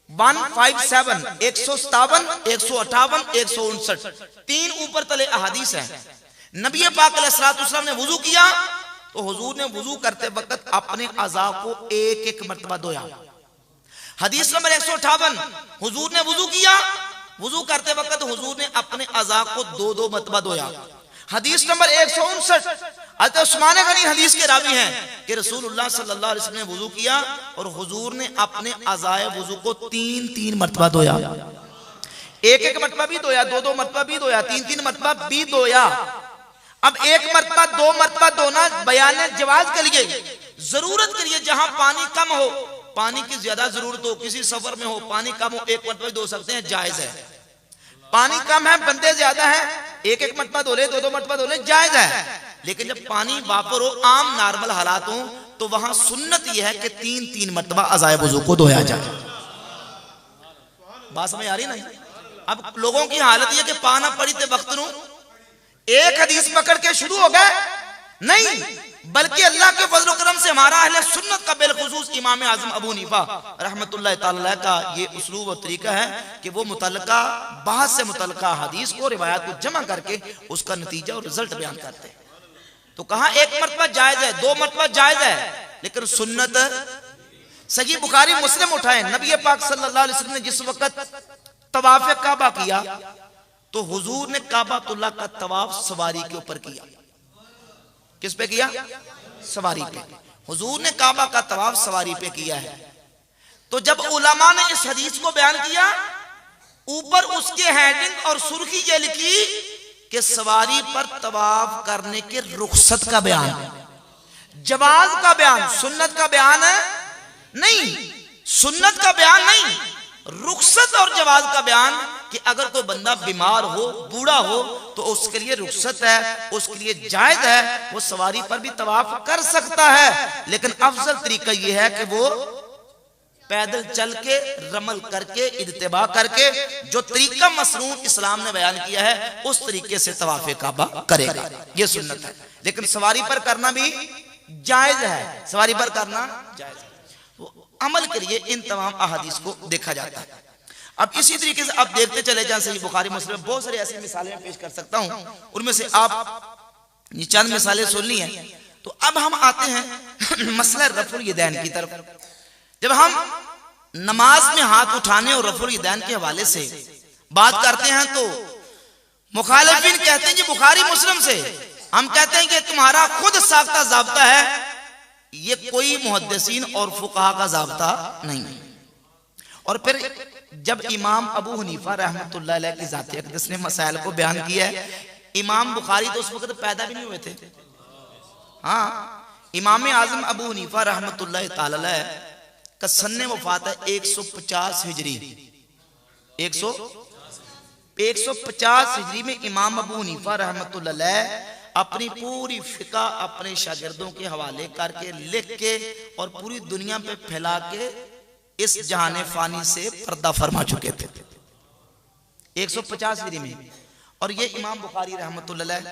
157, 157, 158, 159, 3 ऊपर तले अहादीस है। नबी पाक अलैहिस्सलाम ने वुजू किया तो हुजूर ने वुजू करते वक्त अपने अज़ा को एक एक मर्तबा धोया। हदीस नंबर 158, हुजूर ने वुजू किया, वुजू करते वक्त हुजूर ने अपने अज़ा को 2-2 मर्तबा धोया। हदीस नंबर 159, हज़रत उस्मान गनी हदीस के रावी हैं कि रसूलुल्लाह सल्लल्लाहु अलैहि वसल्लम ने वुजू किया और हुजूर ने अपने अज़ाए वुजू को 3-3 मर्तबा धोया। एक मर्तबा भी धोया, 2-2 मर्तबा भी धोया, 3-3 मर्तबा भी धोया। अब 1 मर्तबा 2 मर्तबा धोना बयान जवाज के लिए, जरूरत के लिए, जहां पानी कम हो, पानी की ज्यादा जरूरत हो, किसी सफर में हो, पानी कम हो, 1 मर्तबा धो सकते हैं, जायज है। पानी कम है, बंदे ज्यादा है, 1-1 मर्तबा धो ले, 2-2 मर्तबा धो ले, जायज है। लेकिन जब पानी वापर हो, आम नॉर्मल हालात हो, तो वहां सुन्नत यह है कि 3-3 मर्तबा अज़ाए वुज़ू को धोया जाए। बात समझ आ रही नहीं? अब लोगों की हालत यह कि पाना पड़ी थे वक्त नू एक हदीस पकड़ के शुरू हो गए, नहीं, बल्कि अल्लाह के फजल करम से हमारा अहले सुन्नत का बिलखुसूस इमाम आज़म अबू हनीफा रहमतुल्लाह ताला का ये उसलूब और तरीका है कि वो मुतल्लका बात से मुतल्लका हदीस को, रिवायत को जमा करके उसका नतीजा और रिजल्ट बयान करते हैं। तो कहा 1 मर्तबा जायज है, 2 मर्तबा जायज है, लेकिन सुन्नत सही बुखारी मुस्लिम उठाए। नबी पाक सल्लल्लाहु अलैहि वसल्लम ने जिस वक्त तवाफ काबा किया तो हुजूर ने काबातुल्लाह का तवाफ सवारी के ऊपर किया। किस पे किया? सवारी पे। हुजूर ने काबा का तवाफ सवारी पे किया है। तो जब उलमा ने इस हदीस को बयान किया, ऊपर उसके हेडिंग और सुर्खी ये लिखी कि सवारी पर तवाफ करने के रुखसत का बयान, जवाज का बयान, सुन्नत का बयान है नहीं, सुन्नत का बयान नहीं, रुखसत और जवाज का बयान कि अगर कोई बंदा बीमार हो, बूढ़ा हो, तो उसके लिए रुखसत है, उसके लिए जायज है, वो सवारी पर भी तवाफ कर सकता है। लेकिन अफजल तरीका यह है कि वो पैदल चल के, रमल करके, इत्तिबा करके, जो तरीका मसनून इस्लाम ने बयान किया है उस तरीके से तवाफ काबा करेगा, ये सुन्नत है। लेकिन सवारी पर करना भी जायज है, सवारी पर करना जायज है। अमल के लिए इन तमाम अहादीस को देखा जाता है। अब इसी तरीके से आप देखते चले जाएं, सही बुखारी मुस्लिम बहुत सारी ऐसी मिसालें पेश कर सकता हूं, उनमें से आप ये चंद मिसालें सुन ली हैं। तो अब हम आते हैं मसला रफुल यदैन की तरफ। जब हम नमाज में हाथ उठाने और रफुल यदैन के हवाले से बात करते हैं तो मुखालिफिन कहते हैं कि बुखारी मुस्लिम से, हम कहते हैं कि तुम्हारा खुद साख्ता ज़ाब्ता है, ये कोई मुहद्दिसीन और फुक़हा का ज़ाब्ता नहीं है। और फिर जब इमाम अबू हनीफा रहमतुल्लाह अलैह की ज़ात अक़दस ने मसाइल को बयान किया है, इमाम बुखारी तो उस वक्त पैदा भी नहीं हुए थे। हाँ, इमाम आज़म अबू हनीफा रहमतुल्लाह ताला अलैह का सन्ने वफ़ात है 150 हिजरी, 150 हिजरी में इमाम अबू हनीफा रहमतुल्लाह अलैह अपनी पूरी फिका अपने शागिर्दों के हवाले करके लिख के और पूरी दुनिया पे फैला के इस जहाने फानी से पर्दा फरमा चुके थे 150 हिजरी में। और ये इमाम बुखारी रहमतुल्लाह अलैह,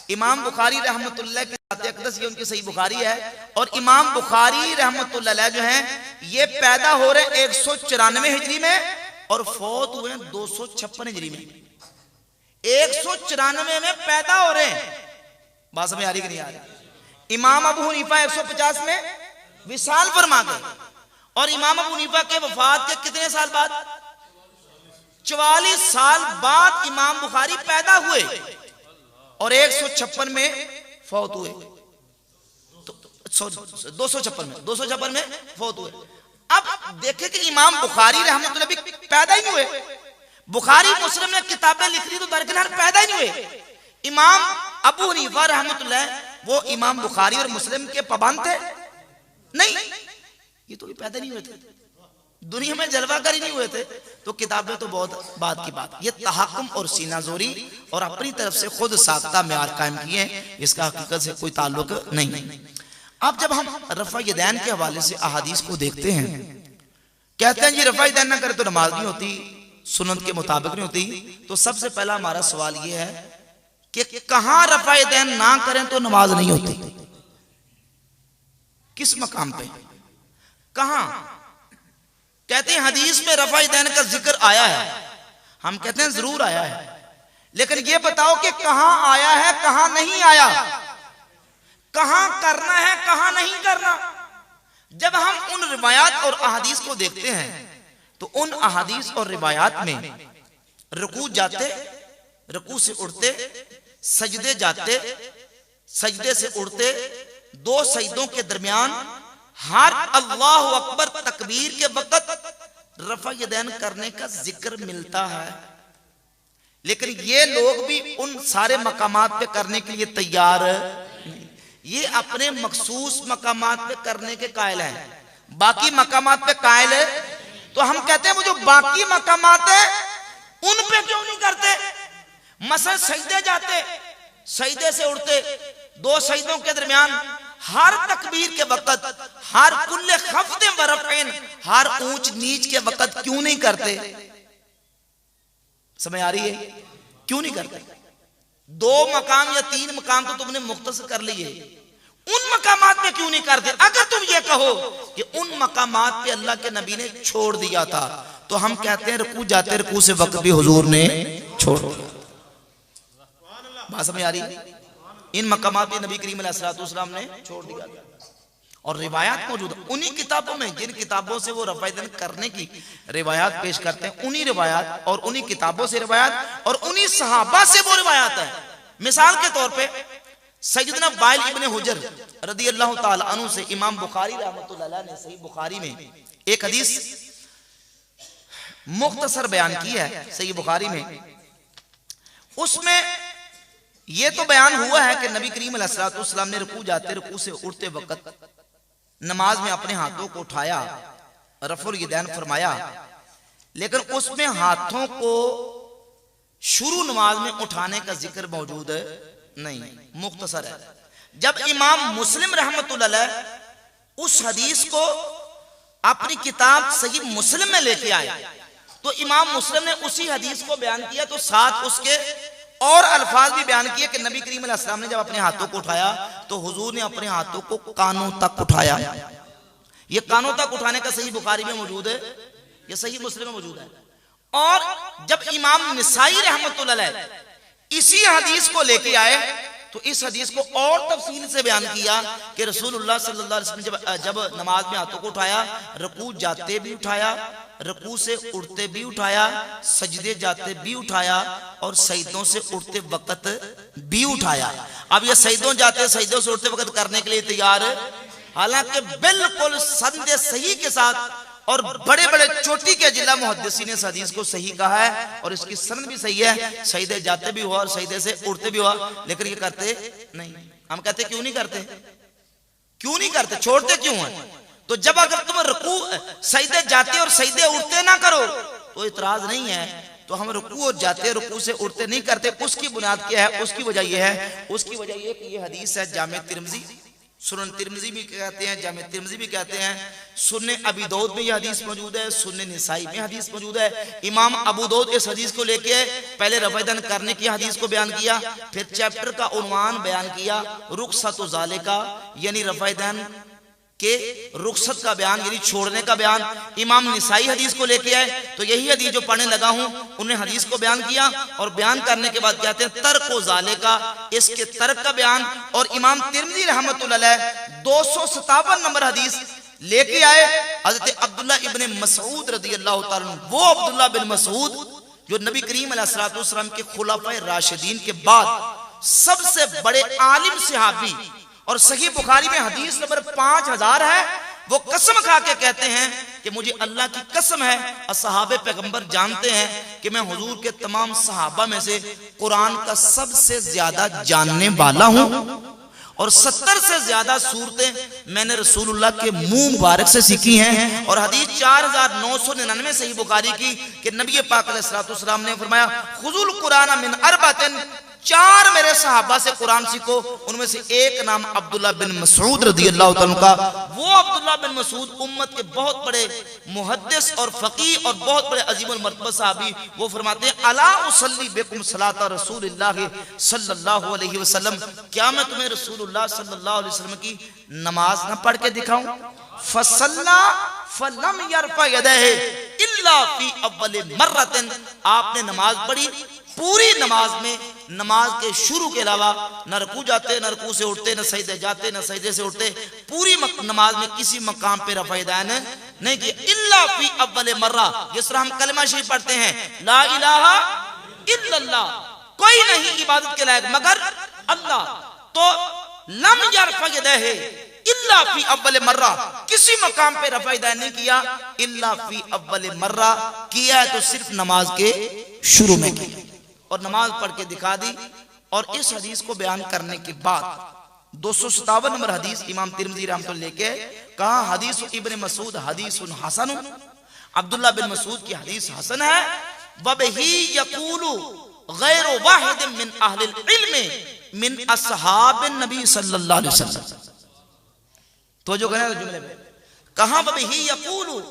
इमाम बुखारी रहमतुल्लाह की अक़दस ये उनकी सही बुखारी है। और इमाम बुखारी रहमतुल्लाह अलैह जो हैं ये पैदा हो रहे 194 हिजरी में और फौत हुए 256 हिजरी में। 194 में पैदा हो रहे हैं, बात समझ आ रही कि नहीं आ रही। इमाम अबू हनीफा 150 में विसाल फरमा गए और इमाम अबू हनीफा के वफात के कितने साल बाद, 44 साल बाद इमाम बुखारी पैदा हुए और 156 में फौत हुए। तो 256 में फौत हुए। अब देखें कि इमाम बुखारी रहमतुल्लाह भी पैदा ही नहीं हुए। बुखारी मुस्लिम ने किताबें लिख ली तो दरकिनार पैदा ही नहीं हुए। इमाम अबू हनीफा रहमतुल्लाह वो इमाम बुखारी और मुस्लिम के पाबंद थे? नहीं, ये तो पैदा नहीं हुए थे, दुनिया में जलवागर ही नहीं हुए थे। तो किताबें तो बहुत बाद की बात। ये तहक्कुम और सीनाजोरी और अपनी तरफ से खुद साख्ता मेयार कायम किए हैं, इसका हकीकत से कोई ताल्लुक नहीं। अब जब हम रफ़ा यदैन के हवाले से अहादीस को देखते हैं, कहते हैं जी रफ़ा यदैन ना करे तो नमाज नहीं होती, सुन्नत के मुताबिक नहीं होती। तो सबसे पहला हमारा सवाल ये है कि कहां रफ़ा यदैन ना करें तो नमाज नहीं होती, किस मकाम पे, कहां? कहते हैं हदीस में रफ़ा यदैन का जिक्र आया है। हम कहते हैं जरूर आया है, लेकिन ये बताओ कि कहां आया है, कहां नहीं आया, कहां करना है, कहां नहीं करना। जब हम उन रिवायात और अहादीस को देखते हैं तो उन अहादीस और रिवायात में रुकू जाते, रुकू से उठते, सजदे जाते, सजदे से उठते, दो सजदों के दरमियान हर अल्लाहु अकबर तकबीर के वक्त रफ़ा यदैन करने का जिक्र मिलता है। लेकिन ये लोग भी उन सारे मकामात पे करने के लिए तैयार नहीं। ये अपने मखसूस मकामात पे करने के कायल हैं, बाकी मकामात पे कायल है। तो हम कहते हैं वो जो बाकी मकामात है उन पे क्यों नहीं करते? मसलन सजदे जाते, सजदे से उठते, दो सजदों के दरमियान हर तकबीर के वक्त, हर कुल्ले खफ्दे व रफ़ईन, हर ऊंच नीच के वक्त क्यों नहीं करते? समझ आ रही है? क्यों नहीं करते? दो मकाम या तीन मकाम तो तुमने मुख्तसर कर लिए, उन मकामात पे क्यों नहीं करते? अगर तुम ये कहो कि उन मकामात पे अल्लाह के नबी ने छोड़ दिया था, तो हम कहते हैं रुकू जाते, रुकू से वक्त भी हुजूर ने छोड़ दिया। बात समझ आ रही? इन मकामात पे नबी करीम अलैहिस्सलाम ने छोड़ दिया और रिवायात मौजूद है उन्हीं किताबों में, जिन किताबों से वो रफ़ा यदैन करने की रिवायात पेश करते हैं, उन्हीं रिवायात और उन्हीं किताबों से रिवायात और उन्हीं सहाबा से वो रिवायात है। मिसाल के तौर पे सैयदना वाइल इब्ने हुजर रदी अल्लाह ताला अन्हु से इमाम बुखारी रहमतुल्लाह अलैह ने सही बुखारी में एक हदीस मुख्तसर बयान की है सही बुखारी में। उसमें यह तो बयान हुआ है कि नबी करीम अलैहिस्सलाम ने रुकू जाते, रुकू से उठते वक्त नमाज में अपने हाथों को उठाया, रफ़ुल यदैन फरमाया, लेकिन उसमें हाथों को शुरू नमाज में उठाने का जिक्र मौजूद नहीं, मुख्तसर है। जब इमाम मुस्लिम रहमतुल्लाह अलैह उस हदीस को अपनी किताब सही मुस्लिम में लेके आए तो इमाम मुस्लिम ने उसी हदीस को बयान किया, तो साथ उसके और अल्फाज भी बयान किए कि नबी करीम अलैहिस्सलाम ने जब अपने हाथों को उठाया तो हुजूर ने अपने हाथों को कानों तक उठाया। ये कानों तक उठाने का सही बुखारी में मौजूद है, ये सही मुस्लिम में मौजूद है। और जब इमाम निसाई रहमतुल्लाह अलैह इसी हदीस को लेके आए तो इस हदीस को और तफसील से बयान किया कि रसूलुल्लाह सल्लल्लाहु अलैहि वसल्लम जब नमाज में हाथों को उठाया, रुकू जाते भी उठाया, रुकू से उठते भी उठाया, सजदे जाते भी उठाया और सजदों से उठते वक्त भी उठाया। अब ये सजदों जाते सजदों से उठते वक्त करने के लिए तैयार है, हालांकि बिल्कुल संदे सही के साथ और बड़े बड़े चोटी के जिला मुहद्दिसीन ने इस हदीस को सही कहा है और इसकी सनद भी सही है। सजदे जाते भी हुआ और सजदे से उठते भी हुआ, लेकिन ये करते नहीं। हम कहते क्यों नहीं करते? क्यों नहीं करते? छोड़ते क्यों हैं? तो जब अगर तुम रुकू सजदे जाते और सजदे उठते ना करो तो इतराज नहीं है, तो हम रुकू जाते, रुकू से उठते नहीं करते। उसकी बुनियाद क्या है? उसकी वजह यह है, उसकी वजह यह कि ये हदीस है जामे तिरमिजी, सुनन तिरमिजी भी कहते हैं, जामे तिरमिजी भी कहते हैं, सुन्ने अबी दाऊद में यह हदीस मौजूद है, सुन्ने निसाई में हदीस मौजूद है। इमाम अबू दाऊद इस हदीस को लेके पहले रफ़ादन करने की हदीस को बयान किया, फिर चैप्टर का उन्वान बयान किया रुखसतु ज़ालिका, यानी रफ़ादन के रुखसत का बयान यानी छोड़ने का बयान। इमाम निसाई हदीस को लेके आए, तो यही हदीस जो पढ़ने लगा हूं उन्हें हदीस को बयान किया, और बयान करने के बाद कहते हैं तर्क ज़ाले का, इसके तर्क का बयान। और इमाम तिरमिज़ी रहमतुल्लाह अलैह 257 नंबर हदीस लेके आए हज़रत अब्दुल्लाह इब्ने मसऊद रज़ियल्लाहु ताला अन्हु, वो अब्दुल्लाह बिन मसऊद जो नबी करीम अलैहिस्सलातु वस्सलाम के खुलाफाए राशिदीन के बाद सबसे बड़े आलिम सहाबी, और सही बुखारी में हदीस नंबर 5000 है। वो कसम खा के कहते हैं कि मुझे अल्लाह की कसम है, असहाबे पैगंबर जानते हैं कि मैं हुजूर के तमाम सहाबा में से कुरान का सबसे ज्यादा जानने वाला हूं, और 70 से ज्यादा सूरतें मैंने रसूलुल्लाह के मुंह मुबारक से सीखी हैं। और हदीस 4999 सही बुखारी की कि नबी पाक अलैहिस्सलातु वस्सलाम ने फरमाया खुजुल कुरान मिन अरबातिन, 4 मेरे सहाबा से कुरान सीखो। उनमें से एक नाम अब्दुल्लाह बिन मसऊद रज़ियल्लाहु ताला का। वो अब्दुल्लाह बिन मसऊद उम्मत के बहुत बड़े मुहद्दिस और फकीह और बहुत बड़े अजीमुल मर्तबा सहाबी। वो फरमाते हैं अला उसल्ली बिकुम सलाता रसूलिल्लाह सल्लल्लाहु अलैहि वसल्लम, क्या मैं तुम्हें रसूलुल्लाह सल्लल्लाहु अलैहि वसल्लम की नमाज न पढ़ के दिखाऊं? फसल्ला फलम यरफा यदैहि इल्ला फी अव्वल मर्रतिन, आपने नमाज पढ़ी, पूरी नमाज में नमाज के शुरू के अलावा न रुकू जाते, न रुकू से उठते, न सजदे जाते, न सजदे से उठते, पूरी नमाज में किसी मकाम पे रफ़ादान नहीं किया। इल्ला फी अव्वल मर्रा, जिस तरह हम कलमा शरीफ पढ़ते हैं ला इलाहा इल्लल्लाह, कोई नहीं इबादत के लायक मगर अल्लाह, तो लम यरफा यदैहि इल्ला फी अव्वल मर्रा, किसी मकाम पे रफ़ादान नहीं किया, इल्ला फी अव्वल मर्रा, किया है तो सिर्फ नमाज के शुरू में किया और नमाज पढ़ के दिखा दी। और इस हदीस को बयान करने के बाद 257 नंबर हदीस इमाम तिरमिज़ी रहमतुल्लाह लेके कहा हदीस इब्ने मसऊद हदीसुन हसन, अब्दुल्लाह बिन मसऊद की हदीस हसन है। वबही यकूलु गैरु वाहिद मिन अहलिल इल्म मिन अस्हाबिन नबी सल्लल्लाहु अलैहि वसल्लम। तो जो कहना जुमले में कहा वबही यकूलु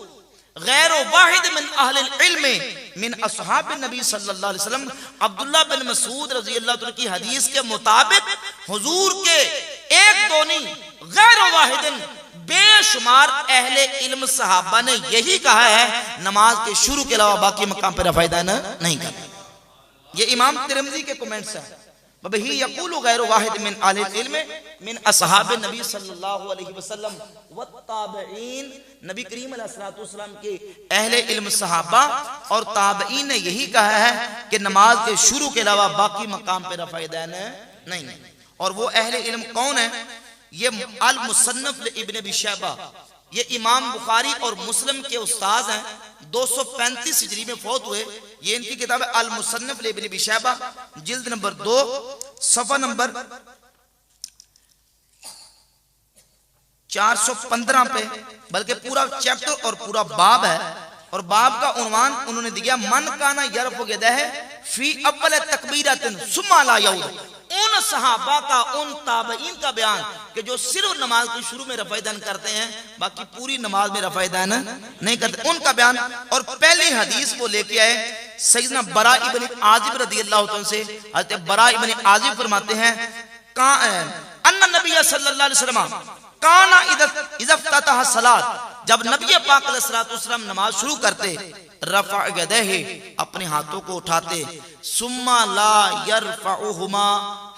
गैर वाहिद मिन अहलिल इल्म मिन अस्हाबिन नबी सल्लल्लाहु अलैहि वसल्लम, अब्दुल्लाह बिन मसऊद रज़ियल्लाहु ताला की हदीस के मुताबिक हुजूर के एक दो नहीं गैर वाहिदिन बेशुमार अहले इल्म सहाबा ने यही कहा है नमाज के शुरू के अलावा बाकी मकाम पर रफ़ादान नहीं करना। ये इमाम तिरमिज़ी के कमेंट्स हैं। वही यक़ूलु गैरु वाहिद मिन अहलिल इल्म मिन अस्हाबिन नबी सल्लल्लाहु अलैहि वसल्लम व ताबईन, नबी करीम अलैहिस्सलातु वस्सलाम के अहले इल्म सहाबा और ताबईन ने यही कहा है कि नमाज के शुरू के अलावा बाकी मकाम पे रफ़ादान नहीं। और वो अहले इल्म कौन है? ये अल मुसन्नफ इब्न अबी शैबा, ये इमाम बुखारी और मुस्लिम के उस्ताद हैं, 235 हिजरी में फौत हुए। ये इनकी किताब है अल मुसन्नफ इब्न अबी शैबा, जिल्द नंबर 2 सफ़ा नंबर 415 पे, बल्कि पूरा चैप्टर और पूरा बाब है। और बाब का उन्वान उन्होंने दिया मन काना यरफ़ु यदैहि फी अव्वल तकबीरतिन सुम्मा ला यऊद, उन सहाबा का उन ताबईन का बयान कि जो सिर्फ नमाज के शुरू में रफ़ादान करते हैं, बाकी पूरी नमाज में रफ़ादान नहीं करते, उनका बयान। और पहली हदीस वो लेके आए सैयदना बरा इब्न आजिब रज़ियल्लाहु ताला से। हज़रत बरा इब्न आजिब फरमाते हैं अन्ना नबी सल्लल्लाहु अलैहि वसल्लम काना इज़ा फ़तह सलात, जब नबी पाक अलैहिस्सलातु वस्सलाम नमाज शुरू करते रफ़ा यदैहि, अपने हाथों को उठाते, सुम्मा ला यरफ़उहुमा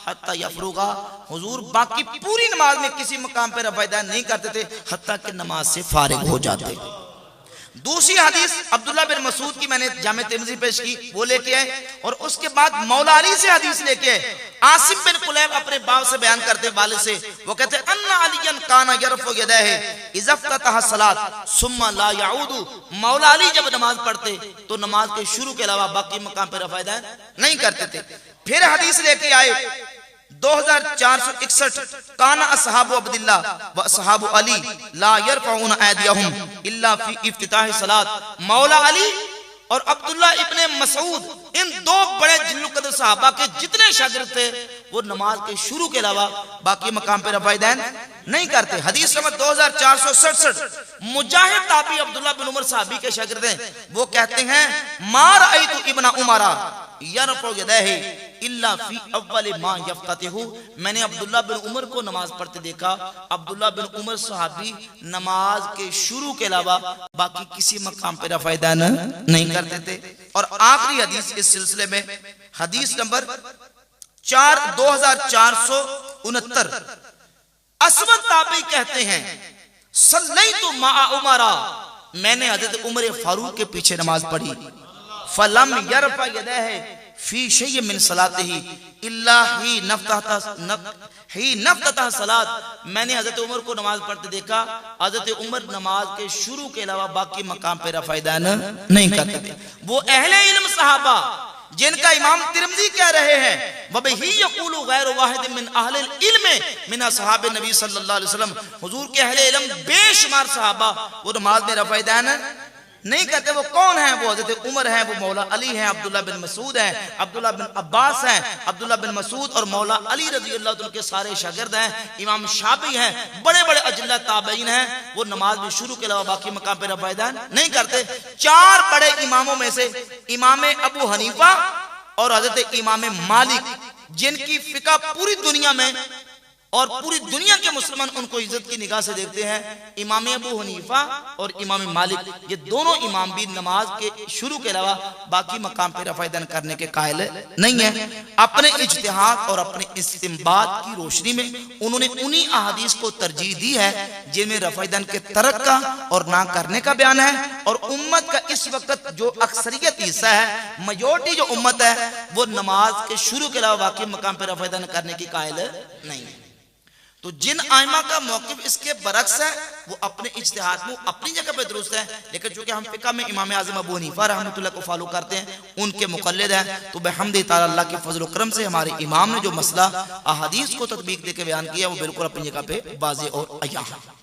हत्ता यफ़रुगा, हुजूर बाकी पूरी नमाज में किसी मकाम पे रफ़ादान नहीं करते थे हत्ता कि नमाज से फारिग हो जाते। दूसरी हदीस अब्दुल्लाह बिन मसऊद की मैंने जामे तिरमिज़ी पेश की, वो लेके आए। और उसके बाद मौला अली से हदीस लेके आए। आसिम बिन कुलैब अपने बाप से बयान करते वाले से, वो कहते हैं अन्ना अलियन काना यरफ़ु यदैहि इज़ा फ़तह सलात सुम्मा ला यऊदु, मौला अली जब नमाज पढ़ते तो नमाज के शुरू के अलावा बाकी मकाम पर रफ़ादान नहीं करते थे। फिर हदीस लेके आए 2461 काना असहाबु अब्दुल्लाह व असहाबु अली ला यरफ़उना ऐदियहुम इल्ला फी इफ्तिताह सलात, मौला अली और अब्दुल्ला इब्ने मसूद, इन दो बड़े जिल्लुल कद्र सहाबा के जितने शागिर्द थे वो नमाज के शुरू के अलावा बाकी मकाम पे रफ़ा यदैन नहीं करते। हदीस नंबर 2467, मुजाहिद ताबी अब्दुल्ला बिन उमर साहबी के शागिर्द हैं, वो कहते हैं मा रअयतु इब्न उमरा यरफ़उ यदैहि इल्ला फी अव्वल मा यफ्ततिहु, मैंने अब्दुल्ला बिन उमर को नमाज पढ़ते देखा। अब्दुल्ला बिन उमर सहाबी नमाज के शुरू के अलावा बाकी किसी मकाम पे रफ़ा यदैन नहीं करते थे। और आखिरी हदीस इस सिलसिले में हदीस नंबर 2469, असवद ताबी कहते हैं सल्लैतु मअ उमरा, मैंने हज़रत उमर फारूक के पीछे नमाज पढ़ी। फलम यरफ़ा यदैहि फी शै'इन मिन सलातिही इल्ला ही नफ़तह सलात, मैंने हज़रत उमर को नमाज पढ़ते देखा, हज़रत उमर नमाज के शुरू के अलावा बाकी मकाम पे रफ़ा यदैन नहीं करते थे। वो अहले इल्म सहाबा जिनका इमाम तिरमिज़ी कह रहे हैं वबही यक़ूलु गैरु वाहिद मिन अहलिल इल्म मिन असहाबे नबी सल्लल्लाहु अलैहि वसल्लम, हुजूर के अहले इल्म बेशुमार सहाबा वो नमाज में रफ़ा यदैन नहीं करते। वो कौन है? वो हज़रत उमर है, वो मौला अली हैं, अब्दुल्ला बिन मसूद हैं, अब्दुल्ला बिन अब्बास हैं, अब्दुल्ला बिन मसूद और मौला अली रज़ी अल्लाह तआला के सारे शागिर्द हैं। इमाम शाफी हैं, बड़े बड़े अजल्ला ताबईन हैं, वो नमाज में शुरू के अलावा बाकी मकाम पे रफ़ा यदैन नहीं करते। चार बड़े इमामों में से इमाम अबू हनीफा और हज़रत इमाम मालिक, जिनकी फिक़ह पूरी दुनिया में और पूरी दुनिया के मुसलमान उनको इज्जत की निगाह से देखते हैं, इमाम अबू हनीफा और इमाम मालिक, ये दोनों इमाम भी नमाज के शुरू के अलावा बाकी मकाम पे रफ़ा यदैन करने के कायल नहीं है। अपने इज्तिहाद और अपने इस्तिंबात की रोशनी में उन्होंने उन्हीं अहादीस को तरजीह दी है जिनमें रफ़ा यदैन के तर्क का और ना करने का बयान है। और उम्मत का इस वक्त जो अक्सरियत हिस्सा है, मेजॉरिटी जो उम्मत है, वो नमाज के शुरू के अलावा बाकी मकाम पे रफ़ा यदैन करने की कायल नहीं है। तो जिन आइमा का मौक़िफ़ इसके बरक्स है वो अपने इज्तिहाद में अपनी जगह पे दुरुस्त है, लेकिन चूंकि हम फिक़ह में इमाम आज़म अबू हनीफा रहमतुल्लाह को फॉलो करते हैं, उनके मुक़ल्लिद हैं, तो बिहम्दि ताला अल्लाह के फज़ल व करम से हमारे इमाम ने जो मसला अहादीस को तत्बीक देके बयान किया वो बिल्कुल अपनी जगह पे वाज़ेह और अय्यान है।